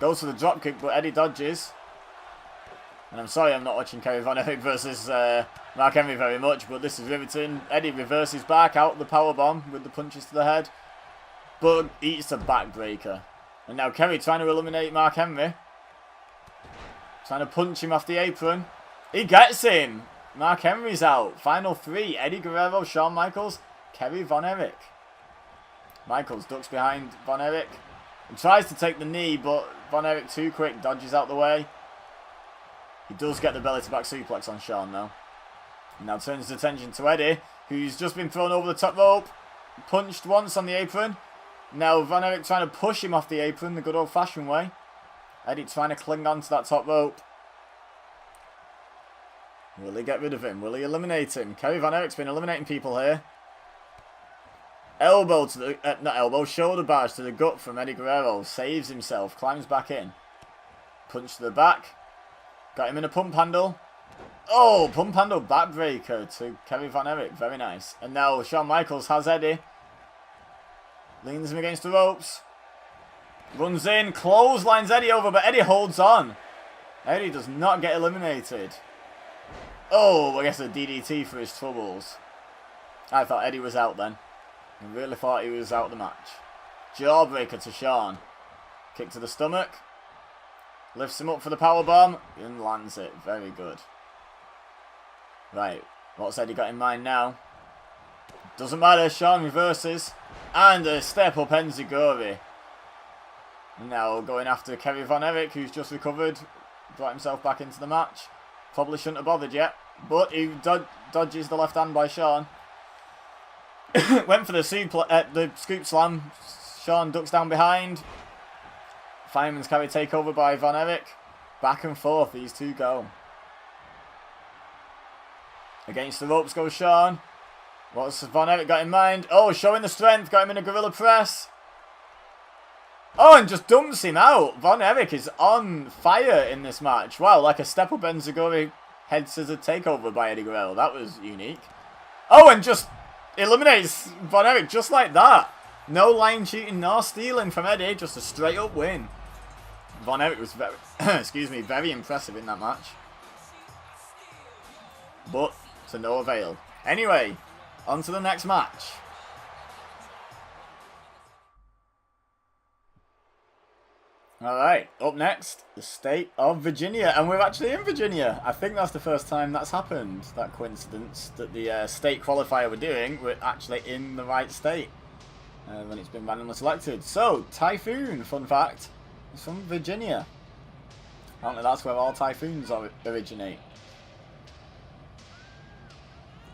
Goes for the drop kick, but Eddie dodges. And I'm sorry I'm not watching Kerry Von Erich versus Mark Henry very much, but this is riveting. Eddie reverses back out the powerbomb with the punches to the head. But eats a backbreaker. And now Kerry trying to eliminate Mark Henry. Trying to punch him off the apron. He gets him. Mark Henry's out. Final 3. Eddie Guerrero, Shawn Michaels, Kerry Von Erich. Michaels ducks behind Von Erich. And tries to take the knee, but Von Erich too quick. Dodges out the way. He does get the belly to back suplex on Sean though. And now turns his attention to Eddie, who's just been thrown over the top rope. Punched once on the apron. Now Von Erich trying to push him off the apron the good old fashioned way. Eddie trying to cling on to that top rope. Will he get rid of him? Will he eliminate him? Kerry Von Erich's been eliminating people here. Elbow to the... not elbow, shoulder barge to the gut from Eddie Guerrero. Saves himself, climbs back in. Punch to the back. Got him in a pump handle. Oh, pump handle backbreaker to Kerry Von Erich. Very nice. And now Shawn Michaels has Eddie. Leans him against the ropes. Runs in, clotheslines Eddie over, but Eddie holds on. Eddie does not get eliminated. Oh, I guess a DDT for his troubles. I thought Eddie was out then. I really thought he was out of the match. Jawbreaker to Sean. Kick to the stomach. Lifts him up for the powerbomb and lands it. Very good. Right, what's Eddie got in mind now? Doesn't matter, Sean reverses. And a step up Enziguri. Now going after Kerry Von Erich, who's just recovered. Brought himself back into the match. Probably shouldn't have bothered yet. But he dodges the left hand by Sean. Went for the scoop slam. Sean ducks down behind. Fireman's carry takeover by Von Erich. Back and forth, these two go. Against the ropes goes Sean. What's Von Erich got in mind? Oh, showing the strength. Got him in a gorilla press. Oh, and just dumps him out. Von Erich is on fire in this match. Wow, like a step up Enziguri head scissor takeover by Eddie Guerrero. That was unique. Oh, and just eliminates Von Erich just like that. No line cheating nor stealing from Eddie. Just a straight up win. Von Erich was very, excuse me, very impressive in that match. But to no avail. Anyway, on to the next match. Alright, up next, the state of Virginia. And we're actually in Virginia. I think that's the first time that's happened. That coincidence that the state qualifier we're doing, we're actually in the right state. When it's been randomly selected. So, Typhoon, fun fact, is from Virginia. Apparently that's where all typhoons originate.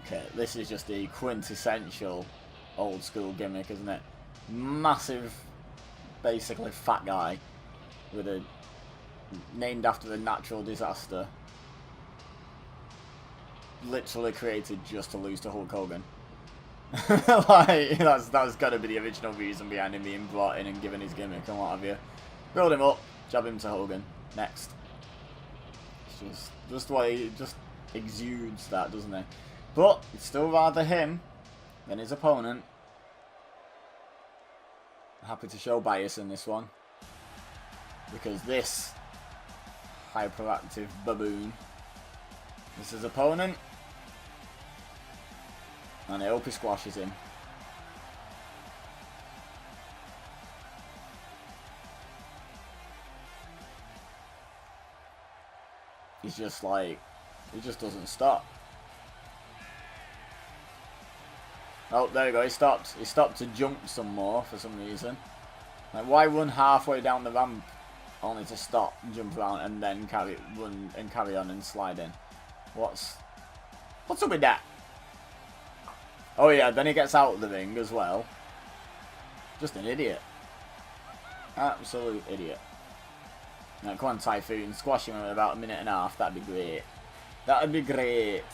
Okay, this is just the quintessential old school gimmick, isn't it? Massive, basically fat guy with a named after a natural disaster. Literally created just to lose to Hulk Hogan. Like, that's got to be the original reason behind him being brought in and given his gimmick and what have you. Build him up, jab him to Hogan. Next. It's just the way he just exudes that, doesn't he? But it's still rather him than his opponent. Happy to show bias in this one. Because this hyperactive baboon is his opponent. And I hope he squashes him. He's just like, he just doesn't stop. Oh, there we go, he stopped. He stopped to jump some more for some reason. Like, why run halfway down the ramp only to stop, jump around, and then run and carry on and slide in? What's up with that? Oh yeah, then he gets out of the ring as well. Just an idiot. Absolute idiot. Now, come on, Typhoon. Squash him in about a minute and a half. That'd be great. That'd be great.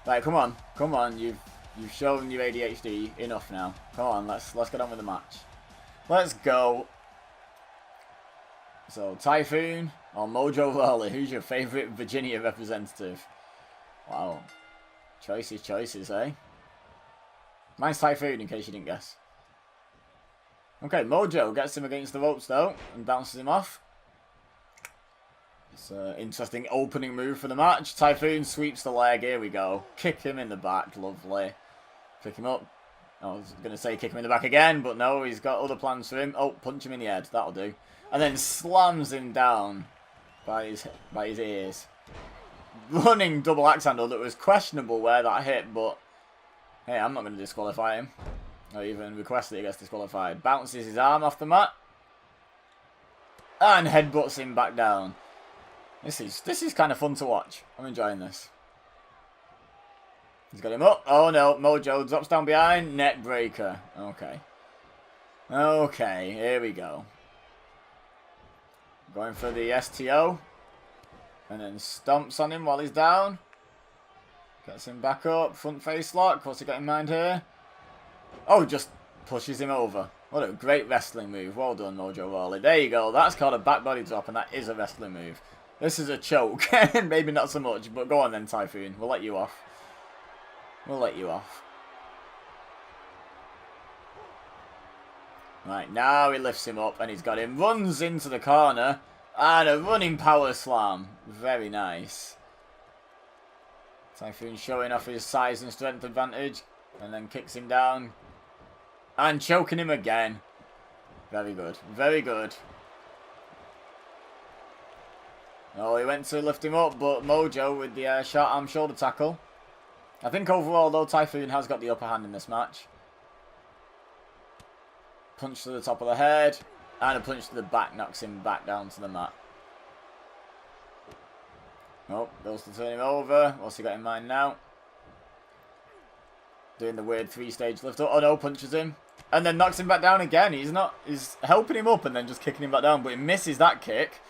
Right, come on, come on. You've shown your ADHD enough now. Come on, let's get on with the match. Let's go. So Typhoon or Mojo Lawley, who's your favourite Virginia representative? Wow, choices, eh? Mine's Typhoon, in case you didn't guess. Okay, Mojo gets him against the ropes though and bounces him off. It's an interesting opening move for the match. Typhoon sweeps the leg. Here we go. Kick him in the back. Lovely. Pick him up. I was going to say kick him in the back again, but no, he's got other plans for him. Oh, punch him in the head. That'll do. And then slams him down by his ears. Running double axe handle that was questionable where that hit, but hey, I'm not going to disqualify him. Or even request that he gets disqualified. Bounces his arm off the mat. And headbutts him back down. This is kind of fun to watch. I'm enjoying this. He's got him up. Oh no, Mojo drops down behind. Neck breaker. Okay. Okay, here we go. Going for the STO. And then stomps on him while he's down. Gets him back up. Front face lock. What's he got in mind here? Oh, just pushes him over. What a great wrestling move. Well done, Mojo Rawley. There you go. That's called a back body drop, and that is a wrestling move. This is a choke. Maybe not so much, but go on then, Typhoon. We'll let you off. We'll let you off. Right, now he lifts him up, and he's got him. Runs into the corner, and a running power slam. Very nice. Typhoon showing off his size and strength advantage, and then kicks him down. And choking him again. Very good. Very good. Oh, he went to lift him up, but Mojo with the short arm shoulder tackle. I think overall, though, Typhoon has got the upper hand in this match. Punch to the top of the head. And a punch to the back knocks him back down to the mat. Oh, goes to turn him over. What's he got in mind now? Doing the weird 3-stage lift up. Oh no, punches him. And then knocks him back down again. He's helping him up and then just kicking him back down. But he misses that kick.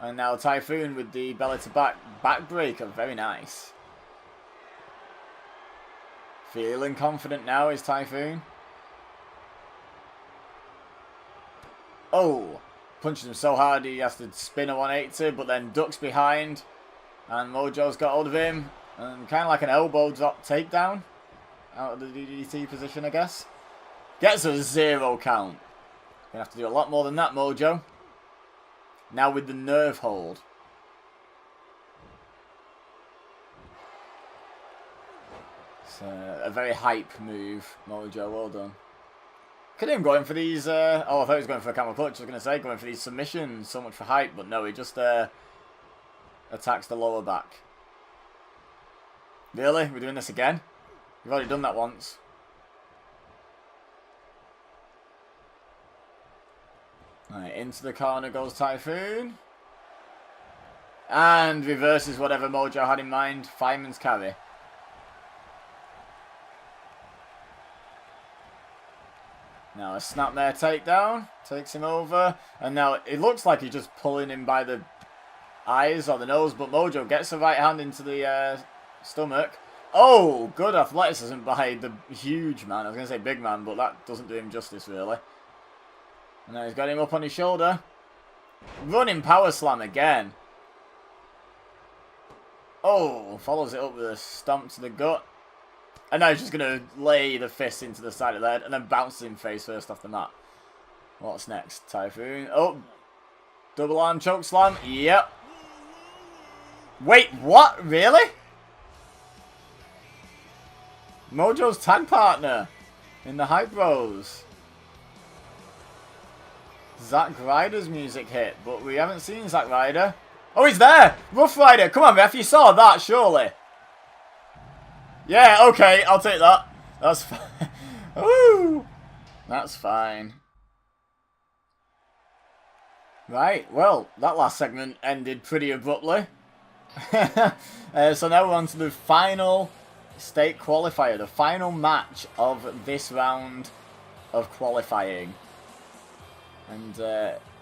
And now Typhoon with the belly to back backbreaker. Very nice. Feeling confident now is Typhoon. Oh, punches him so hard he has to spin a 180, but then ducks behind. And Mojo's got hold of him. And kind of like an elbow drop takedown. Out of the DDT position, I guess. Gets a 0 count. Gonna have to do a lot more than that, Mojo. Now with the nerve hold. It's a very hype move, Mojo. Well done. Could him going for these... oh, I thought he was going for a camel clutch. I was going to say, going for these submissions. So much for hype. But no, he just attacks the lower back. Really? We're doing this again? We've already done that once. Right, into the corner goes Typhoon. And reverses whatever Mojo had in mind. Fireman's carry. Now a snapmare takedown. Takes him over. And now it looks like he's just pulling him by the eyes or the nose. But Mojo gets the right hand into the stomach. Oh, good athleticism by the huge man. I was going to say big man, but that doesn't do him justice, really. And now he's got him up on his shoulder. Running power slam again. Oh, follows it up with a stomp to the gut. And now he's just going to lay the fist into the side of the head and then bounces him face first off the mat. What's next? Typhoon. Oh, double arm choke slam. Yep. Wait, what? Really? Mojo's tag partner in the Hype Bros. Zack Ryder's music hit, but we haven't seen Zack Ryder. Oh, he's there! Rough Rider, come on, ref, you saw that, surely. Yeah, okay, I'll take that. That's fine. Woo! That's fine. Right, well, that last segment ended pretty abruptly. So now we're on to the final state qualifier, the final match of this round of qualifying. And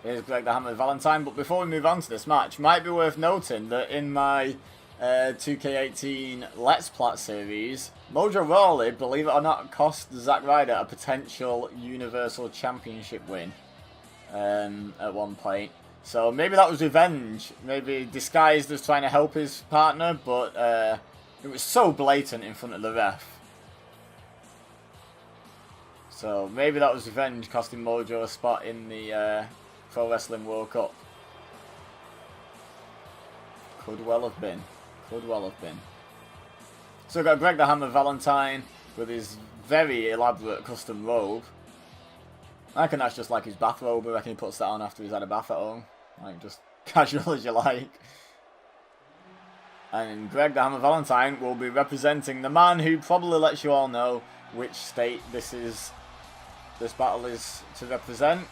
here's Greg the Hammer Valentine. But before we move on to this match, might be worth noting that in my 2K18 Let's Plat series, Mojo Rawley, believe it or not, cost Zack Ryder a potential Universal Championship win at one point. So maybe that was revenge, maybe disguised as trying to help his partner, but it was so blatant in front of the ref. So maybe that was revenge, costing Mojo a spot in the Pro Wrestling World Cup. Could well have been. Could well have been. So we've got Greg the Hammer Valentine with his very elaborate custom robe. I reckon that's just like his bathrobe. I reckon he puts that on after he's had a bath at home. Like, just casual as you like. And Greg the Hammer Valentine will be representing the man who probably lets you all know which state this battle is to represent.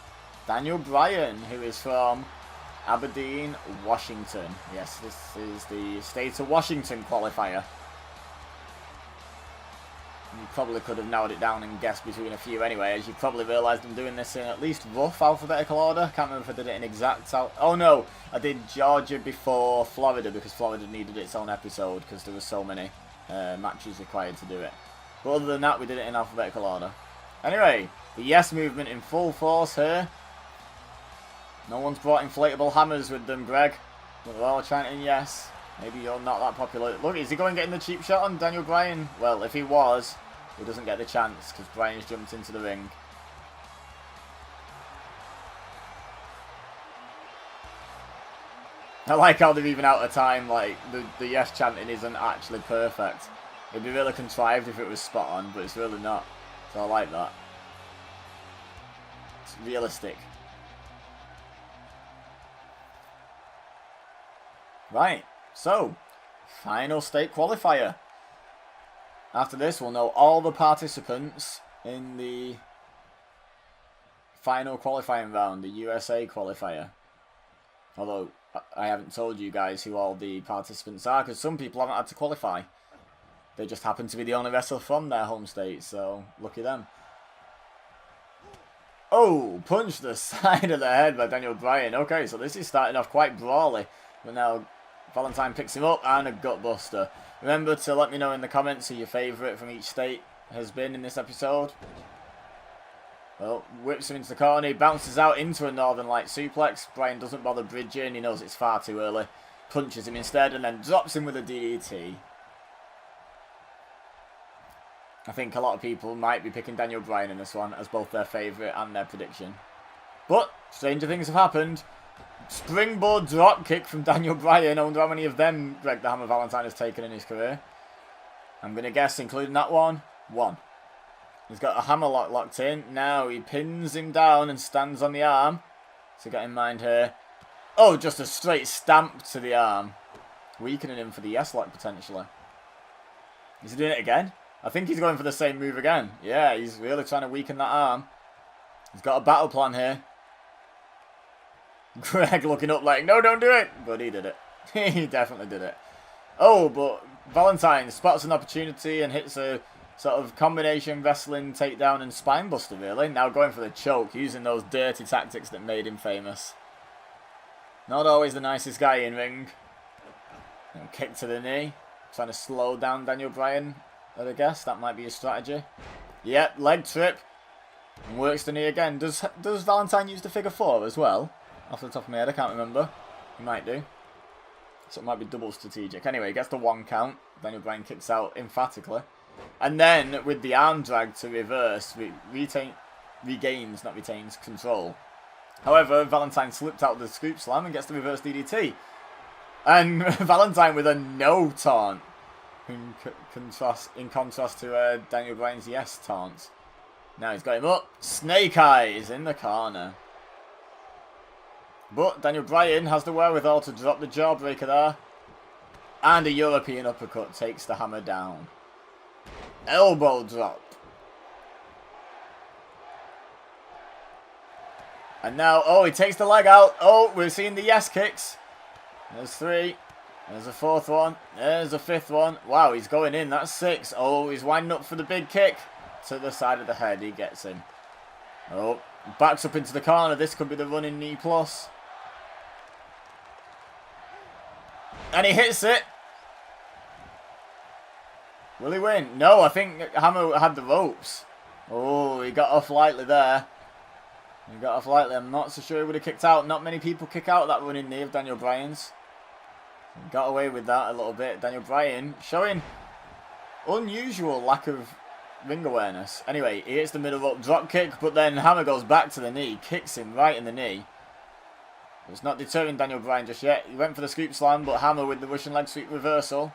Daniel Bryan, who is from Aberdeen, Washington. Yes, this is the state of Washington qualifier. You probably could have narrowed it down and guessed between a few anyway, as you probably realised I'm doing this in at least rough alphabetical order. Can't remember if I did it in exact. Oh no, I did Georgia before Florida because Florida needed its own episode because there were so many matches required to do it. But other than that, we did it in alphabetical order. Anyway, the yes movement in full force here. No one's brought inflatable hammers with them, Greg. But they're all chanting yes. Maybe you're not that popular. Look, is he going getting the cheap shot on Daniel Bryan? Well, if he was, he doesn't get the chance because Bryan's jumped into the ring. I like how they're even out of time. Like, the yes chanting isn't actually perfect. It'd be really contrived if it was spot on, but it's really not. So I like that. It's realistic. Right, so, final state qualifier. After this, we'll know all the participants in the final qualifying round, the USA qualifier. Although, I haven't told you guys who all the participants are, because some people haven't had to qualify. They just happen to be the only wrestler from their home state, so lucky them. Oh, punch the side of the head by Daniel Bryan. Okay, so this is starting off quite brawly, but now Valentine picks him up and a gutbuster. Remember to let me know in the comments who your favourite from each state has been in this episode. Well, whips him into the corner, he bounces out into a Northern Light suplex. Bryan doesn't bother bridging, he knows it's far too early. Punches him instead and then drops him with a DDT. I think a lot of people might be picking Daniel Bryan in this one as both their favourite and their prediction. But stranger things have happened. Springboard drop kick from Daniel Bryan. I wonder how many of them Greg the Hammer Valentine has taken in his career. I'm going to guess, including that one, one. He's got a hammerlock locked in. Now he pins him down and stands on the arm. So get in mind here. Oh, just a straight stamp to the arm. Weakening him for the yes lock potentially. Is he doing it again? I think he's going for the same move again. Yeah, he's really trying to weaken that arm. He's got a battle plan here. Greg looking up like, no, don't do it. But he did it. He definitely did it. Oh, but Valentine spots an opportunity and hits a sort of combination wrestling takedown and spine buster, really. Now going for the choke, using those dirty tactics that made him famous. Not always the nicest guy in ring. And kick to the knee. Trying to slow down Daniel Bryan, I guess. That might be his strategy. Yep, leg trip. And works the knee again. Does Valentine use the figure 4 as well? Off the top of my head, I can't remember. He might do. So it might be double strategic. Anyway, he gets the 1 count. Daniel Bryan kicks out emphatically. And then, with the arm drag to reverse, regains control. However, Valentine slipped out of the scoop slam and gets the reverse DDT. And Valentine with a no taunt. In contrast to Daniel Bryan's yes taunt. Now he's got him up. Snake Eyes in the corner. But Daniel Bryan has the wherewithal to drop the jawbreaker there. And a European uppercut takes the hammer down. Elbow drop. And now, oh, he takes the leg out. Oh, we're seeing the yes kicks. There's 3. There's a 4th one. There's a 5th one. Wow, he's going in. That's 6. Oh, he's winding up for the big kick. To the side of the head. He gets him. Oh, backs up into the corner. This could be the running knee plus. And he hits it. Will he win? No, I think Hammer had the ropes. Oh, he got off lightly there. He got off lightly. I'm not so sure he would have kicked out. Not many people kick out that running knee of Daniel Bryan's. He got away with that a little bit. Daniel Bryan showing unusual lack of ring awareness. Anyway, he hits the middle rope drop kick, but then Hammer goes back to the knee, kicks him right in the knee. It's not deterring Daniel Bryan just yet. He went for the scoop slam, but Hammer with the Russian leg sweep reversal.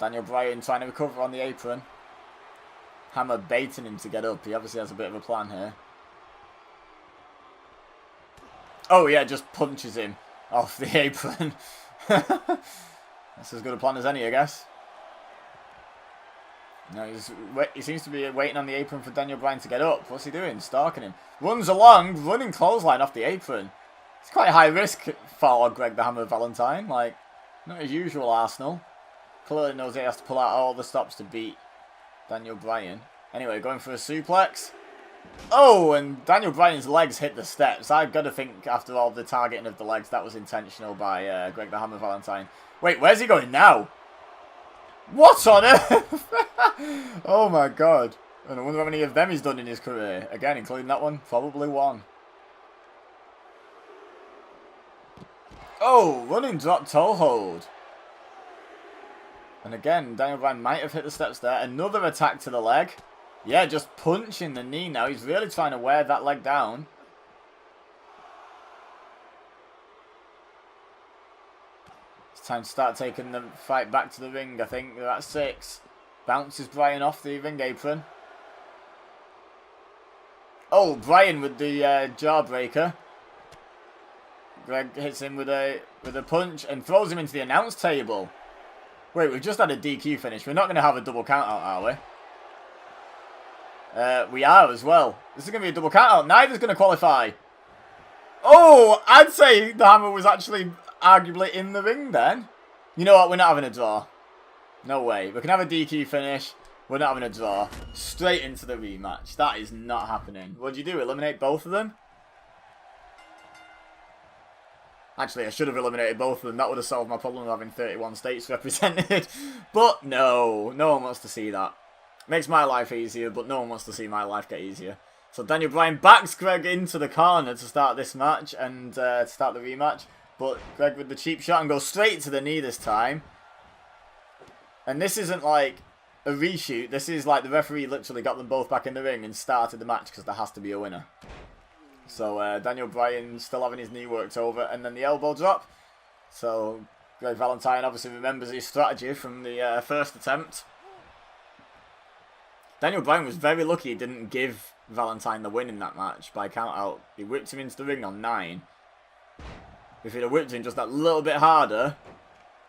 Daniel Bryan trying to recover on the apron. Hammer baiting him to get up. He obviously has a bit of a plan here. Oh yeah, just punches him off the apron. That's as good a plan as any, I guess. No, he seems to be waiting on the apron for Daniel Bryan to get up. What's he doing? Stalking him. Runs along, running clothesline off the apron. It's quite a high risk for Greg the Hammer Valentine. Like, not his usual Arsenal. Clearly knows he has to pull out all the stops to beat Daniel Bryan. Anyway, going for a suplex. Oh, and Daniel Bryan's legs hit the steps. I've got to think after all the targeting of the legs, that was intentional by Greg the Hammer Valentine. Wait, where's he going now? What on earth? Oh my god. And I wonder how many of them he's done in his career. Again, including that one, probably one. Oh, running drop toe hold. And again, Daniel Bryan might have hit the steps there. Another attack to the leg. Yeah, just punching the knee now. He's really trying to wear that leg down. It's time to start taking the fight back to the ring, I think. They're at 6. Bounces Bryan off the ring apron. Oh, Bryan with the jawbreaker. Greg hits him with a punch and throws him into the announce table. Wait, we've just had a DQ finish. We're not going to have a double count out, are we? We are as well. This is going to be a double count out. Neither's going to qualify. Oh, I'd say the Hammer was actually arguably in the ring then. You know what? We're not having a draw. No way. We can have a DQ finish. We're not having a draw. Straight into the rematch. That is not happening. What'd you do? Eliminate both of them? Actually, I should have eliminated both of them. That would have solved my problem of having 31 states represented. But no. No one wants to see that. Makes my life easier, but no one wants to see my life get easier. So Daniel Bryan backs Greg into the corner to start this match and to start the rematch. But Greg with the cheap shot and goes straight to the knee this time. And this isn't like a reshoot. This is like the referee literally got them both back in the ring and started the match because there has to be a winner. So Daniel Bryan still having his knee worked over and then the elbow drop. So Greg Valentine obviously remembers his strategy from the first attempt. Daniel Bryan was very lucky he didn't give Valentine the win in that match by count out. He whipped him into the ring on 9. If he'd have whipped him just that little bit harder,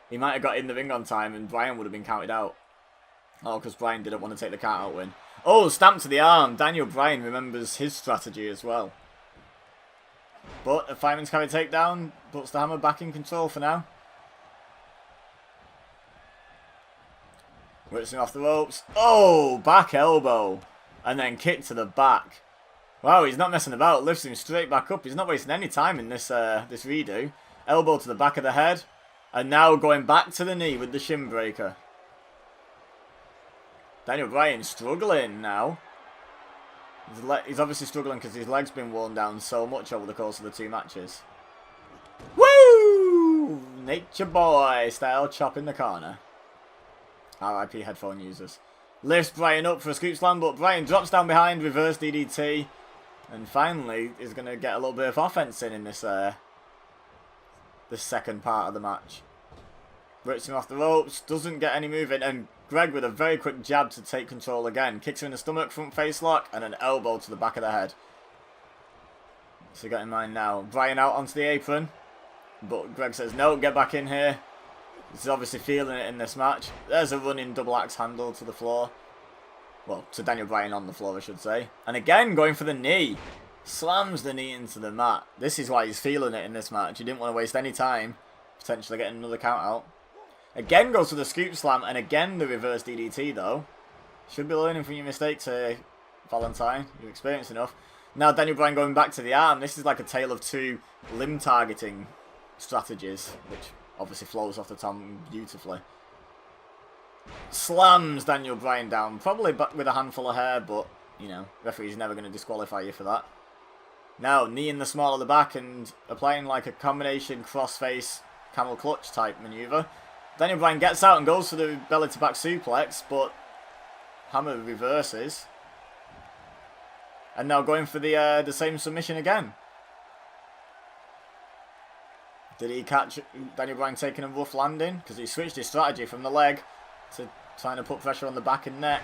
he might have got in the ring on time and Bryan would have been counted out. Oh, because Bryan didn't want to take the count out win. Oh, stamp to the arm. Daniel Bryan remembers his strategy as well. But a fireman's carry takedown puts the Hammer back in control for now. Whips him off the ropes. Oh, back elbow. And then kick to the back. Wow, he's not messing about. Lifts him straight back up. He's not wasting any time in this this redo. Elbow to the back of the head. And now going back to the knee with the shin breaker. Daniel Bryan struggling now. He's obviously struggling because his leg's been worn down so much over the course of the 2 matches. Woo! Nature Boy style chop in the corner. RIP headphone users. Lifts Bryan up for a scoop slam, but Bryan drops down behind, reverse DDT. And finally is going to get a little bit of offense in this second part of the match. Rips him off the ropes, doesn't get any moving, and Greg with a very quick jab to take control again. Kicks him in the stomach, front face lock, and an elbow to the back of the head. So you got in mind now. Bryan out onto the apron, but Greg says, no, get back in here. He's obviously feeling it in this match. There's a running double axe handle to the floor. Well, to Daniel Bryan on the floor, I should say. And again, going for the knee. Slams the knee into the mat. This is why he's feeling it in this match. He didn't want to waste any time, potentially getting another count out. Again goes for the scoop slam, and again the reverse DDT, though. Should be learning from your mistakes here, Valentine. You're experienced enough. Now Daniel Bryan going back to the arm. This is like a tale of 2 limb targeting strategies, which obviously flows off the tongue beautifully. Slams Daniel Bryan down. Probably with a handful of hair, but, you know, referee's never going to disqualify you for that. Now, knee in the small of the back and applying like a combination crossface camel clutch type maneuver. Daniel Bryan gets out and goes for the belly to back suplex, but Hammer reverses. And now going for the same submission again. Did he catch Daniel Bryan taking a rough landing? Because he switched his strategy from the leg to trying to put pressure on the back and neck.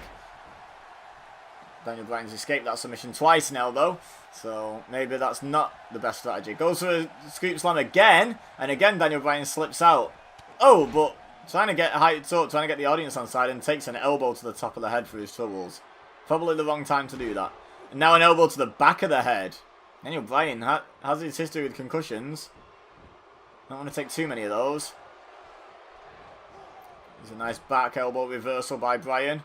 Daniel Bryan's escaped that submission twice now, though. So maybe that's not the best strategy. Goes for a scoop slam again. And again, Daniel Bryan slips out. Oh, but trying to get hyped up, trying to get the audience on side, and takes an elbow to the top of the head for his troubles. Probably the wrong time to do that. And now an elbow to the back of the head. Daniel Bryan has his history with concussions. Don't want to take too many of those. There's a nice back elbow reversal by Bryan.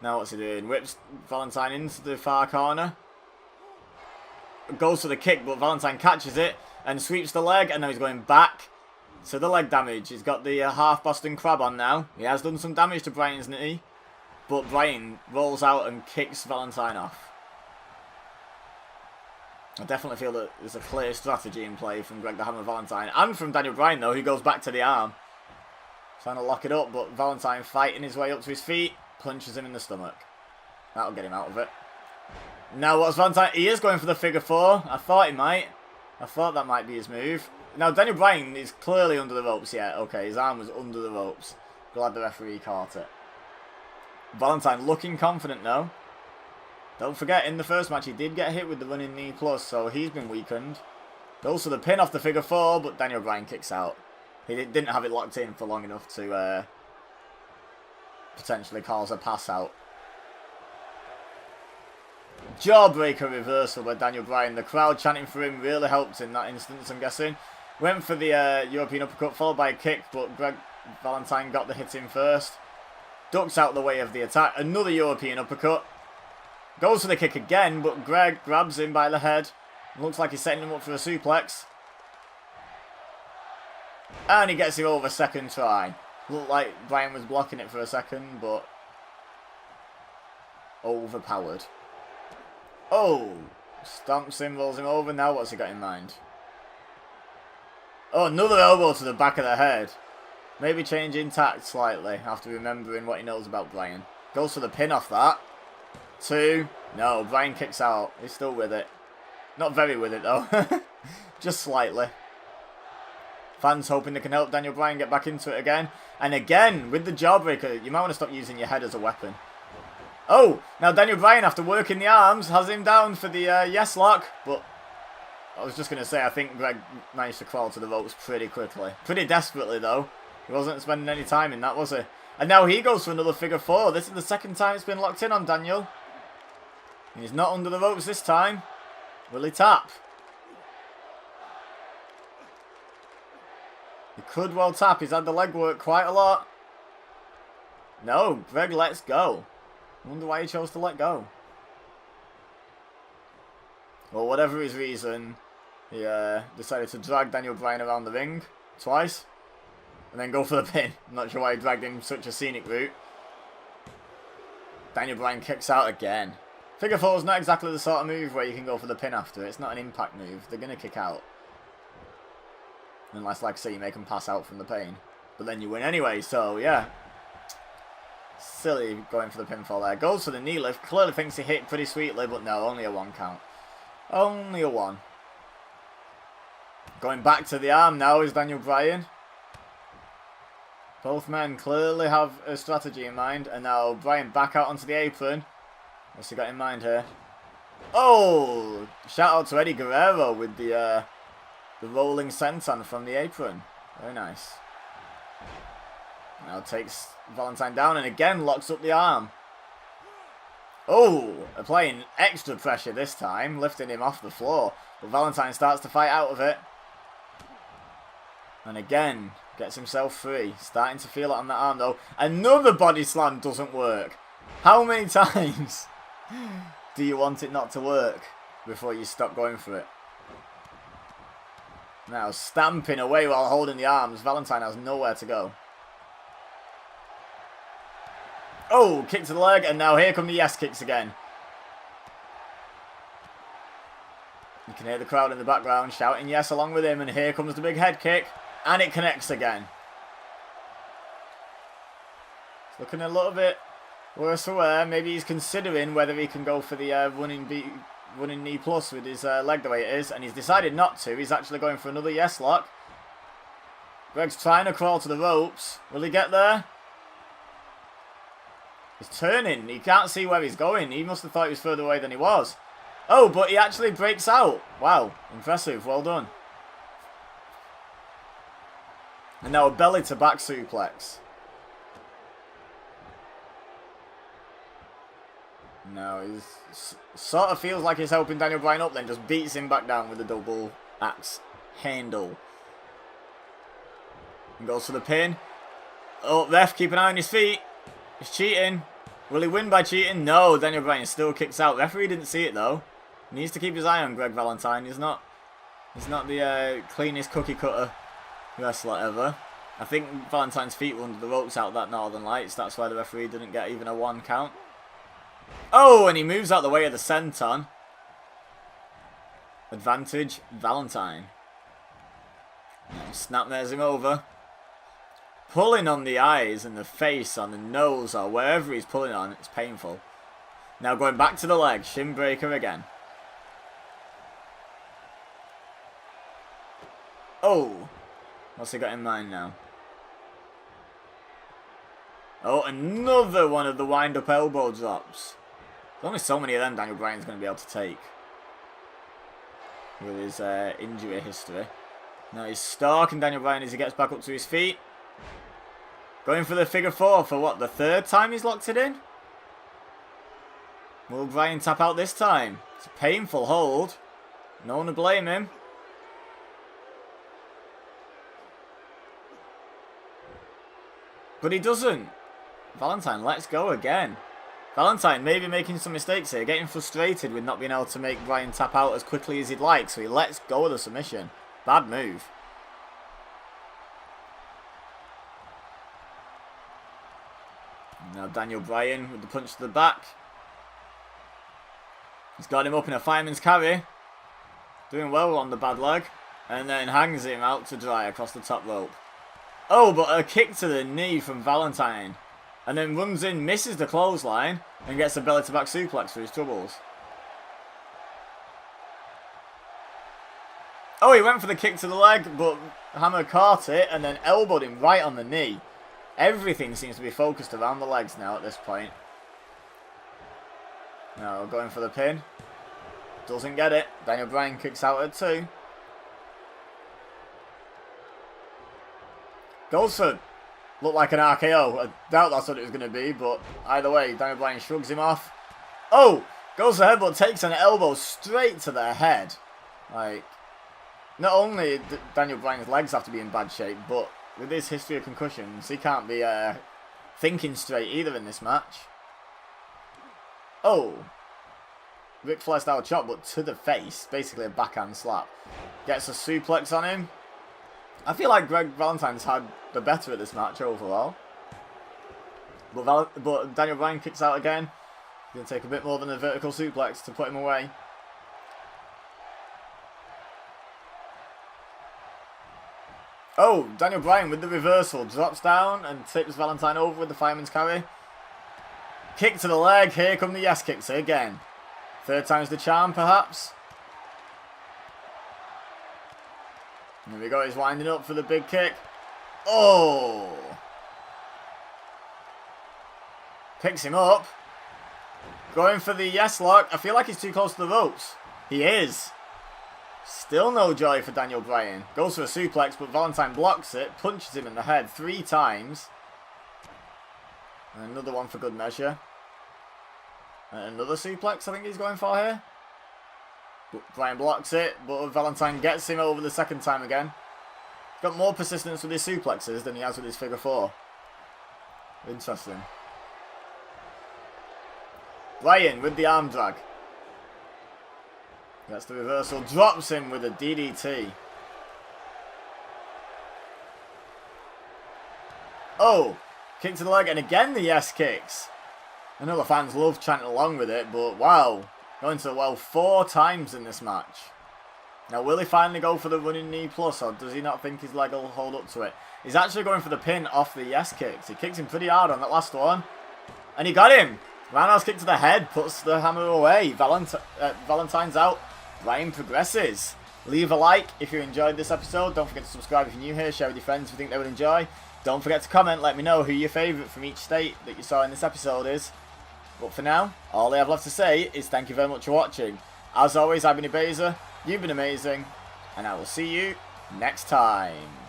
Now what's he doing? Whips Valentine into the far corner. Goes for the kick, but Valentine catches it and sweeps the leg, and now he's going back to the leg damage. He's got the half Boston Crab on now. He has done some damage to Bryan's knee, but Bryan rolls out and kicks Valentine off. I definitely feel that there's a clear strategy in play from Greg the Hammer Valentine, and from Daniel Bryan though, who goes back to the arm. Trying to lock it up, but Valentine fighting his way up to his feet. Punches him in the stomach. That'll get him out of it. Now what's Valentine? He is going for the figure four. I thought he might. I thought that might be his move. Now Daniel Bryan is clearly under the ropes. Yeah, okay, his arm was under the ropes. Glad the referee caught it. Valentine looking confident now. Don't forget, in the first match he did get hit with the running knee plus, so he's been weakened. Goes for the pin off the figure four, but Daniel Bryan kicks out. He didn't have it locked in for long enough to potentially cause a pass out. Jawbreaker reversal by Daniel Bryan. The crowd chanting for him really helped in that instance, I'm guessing. Went for the European uppercut, followed by a kick, but Greg Valentine got the hit in first. Ducks out the way of the attack. Another European uppercut. Goes for the kick again, but Greg grabs him by the head. Looks like he's setting him up for a suplex. And he gets him over second try. Looked like Bryan was blocking it for a second, but overpowered. Oh! Stomps him, rolls him over. Now what's he got in mind? Oh, another elbow to the back of the head. Maybe changing tact slightly after remembering what he knows about Bryan. Goes for the pin off that. Two. No, Bryan kicks out. He's still with it. Not very with it though. Just slightly. Fans hoping they can help Daniel Bryan get back into it again. And again, with the jawbreaker, you might want to stop using your head as a weapon. Oh, now Daniel Bryan, after working the arms, has him down for the yes lock. But I was just going to say, I think Greg managed to crawl to the ropes pretty quickly. Pretty desperately, though. He wasn't spending any time in that, was he? And now he goes for another figure four. This is the second time it's been locked in on Daniel. And he's not under the ropes this time. Will he tap? He could well tap. He's had the leg work quite a lot. No, Greg lets go. I wonder why he chose to let go. Well, whatever his reason, he decided to drag Daniel Bryan around the ring twice. And then go for the pin. I'm not sure why he dragged him such a scenic route. Daniel Bryan kicks out again. Figure four is not exactly the sort of move where you can go for the pin after. It's not an impact move. They're going to kick out. Unless, like I say, you make them pass out from the pain. But then you win anyway, so yeah. Silly going for the pinfall there. Goes for the knee lift. Clearly thinks he hit pretty sweetly, but no, only a one count. Only a one. Going back to the arm now is Daniel Bryan. Both men clearly have a strategy in mind. And now Bryan back out onto the apron. What's he got in mind here? Oh! Shout out to Eddie Guerrero with the rolling senton from the apron. Very nice. Now takes Valentine down and again locks up the arm. Oh! Applying extra pressure this time. Lifting him off the floor. But Valentine starts to fight out of it. And again, gets himself free. Starting to feel it on that arm though. Another body slam doesn't work. How many times do you want it not to work before you stop going for it? Now stamping away while holding the arms. Valentine has nowhere to go. Oh, kick to the leg, and now here come the yes kicks again. You can hear the crowd in the background shouting yes along with him, and here comes the big head kick, and it connects again. It's looking a little bit worse for wear. Maybe he's considering whether he can go for the running knee plus with his leg the way it is, and he's decided not to. He's actually going for another yes lock. Greg's trying to crawl to the ropes. Will he get there? He's turning. He can't see where he's going. He must have thought he was further away than he was. Oh, but he actually breaks out. Wow, impressive. Well done. And now a belly to back suplex. No, he's sort of feels like he's helping Daniel Bryan up, then just beats him back down with a double axe handle. And goes for the pin. Oh, ref, keep an eye on his feet. He's cheating. Will he win by cheating? No, Daniel Bryan still kicks out. Referee didn't see it though. He needs to keep his eye on Greg Valentine. He's not the cleanest cookie cutter wrestler ever. I think Valentine's feet were under the ropes out that Northern Lights. That's why the referee didn't get even a 1 count. Oh, and he moves out the way of the senton. Advantage, Valentine. Now, snapmares him over. Pulling on the eyes and the face, on the nose, or wherever he's pulling on, it's painful. Now going back to the leg, shin breaker again. Oh, what's he got in mind now? Oh, another one of the wind-up elbow drops. There's only so many of them Daniel Bryan's going to be able to take with his injury history. Now he's stalking Daniel Bryan as he gets back up to his feet. Going for the figure 4 for what, the 3rd time he's locked it in? Will Bryan tap out this time? It's a painful hold. No one to blame him. But he doesn't. Valentine lets go again. Valentine maybe making some mistakes here, getting frustrated with not being able to make Bryan tap out as quickly as he'd like, so he lets go of the submission. Bad move. Now Daniel Bryan with the punch to the back. He's got him up in a fireman's carry. Doing well on the bad leg. And then hangs him out to dry across the top rope. Oh, but a kick to the knee from Valentine. And then runs in, misses the clothesline, and gets a belly to back suplex for his troubles. Oh, he went for the kick to the leg, but Hammer caught it and then elbowed him right on the knee. Everything seems to be focused around the legs now at this point. Now going for the pin. Doesn't get it. Daniel Bryan kicks out at 2. Goes for, looked like an RKO. I doubt that's what it was going to be, but either way, Daniel Bryan shrugs him off. Oh! Goes for headbutt, takes an elbow straight to the head. Like, not only do Daniel Bryan's legs have to be in bad shape, but with his history of concussions, he can't be thinking straight either in this match. Oh. Ric Flair style chop, but to the face. Basically a backhand slap. Gets a suplex on him. I feel like Greg Valentine's had the better at this match overall. But Daniel Bryan kicks out again. Going to take a bit more than a vertical suplex to put him away. Oh, Daniel Bryan with the reversal. Drops down and tips Valentine over with the fireman's carry. Kick to the leg. Here come the yes kicks again. 3rd time's the charm, perhaps. And there we go. He's winding up for the big kick. Oh! Picks him up. Going for the yes lock. I feel like he's too close to the ropes. He is. Still no joy for Daniel Bryan. Goes for a suplex, but Valentine blocks it. Punches him in the head 3 times. And another one for good measure. And another suplex I think he's going for here. But Bryan blocks it, but Valentine gets him over the 2nd time again. Got more persistence with his suplexes than he has with his figure 4. Interesting. Bryan with the arm drag. Gets the reversal, drops him with a DDT. Oh, kick to the leg, and again the yes kicks. I know the fans love chanting along with it, but wow. Going to the well 4 times in this match. Now, will he finally go for the running knee plus, or does he not think his leg will hold up to it? He's actually going for the pin off the yes kicks. He kicked him pretty hard on that last one. And he got him. Roundhouse kick to the head, puts the hammer away. Valentine's out. Ryan progresses. Leave a like if you enjoyed this episode. Don't forget to subscribe if you're new here. Share with your friends if you think they would enjoy. Don't forget to comment. Let me know who your favourite from each state that you saw in this episode is. But for now, all I have left to say is thank you very much for watching. As always, I've been Ibeza. You've been amazing. And I will see you next time.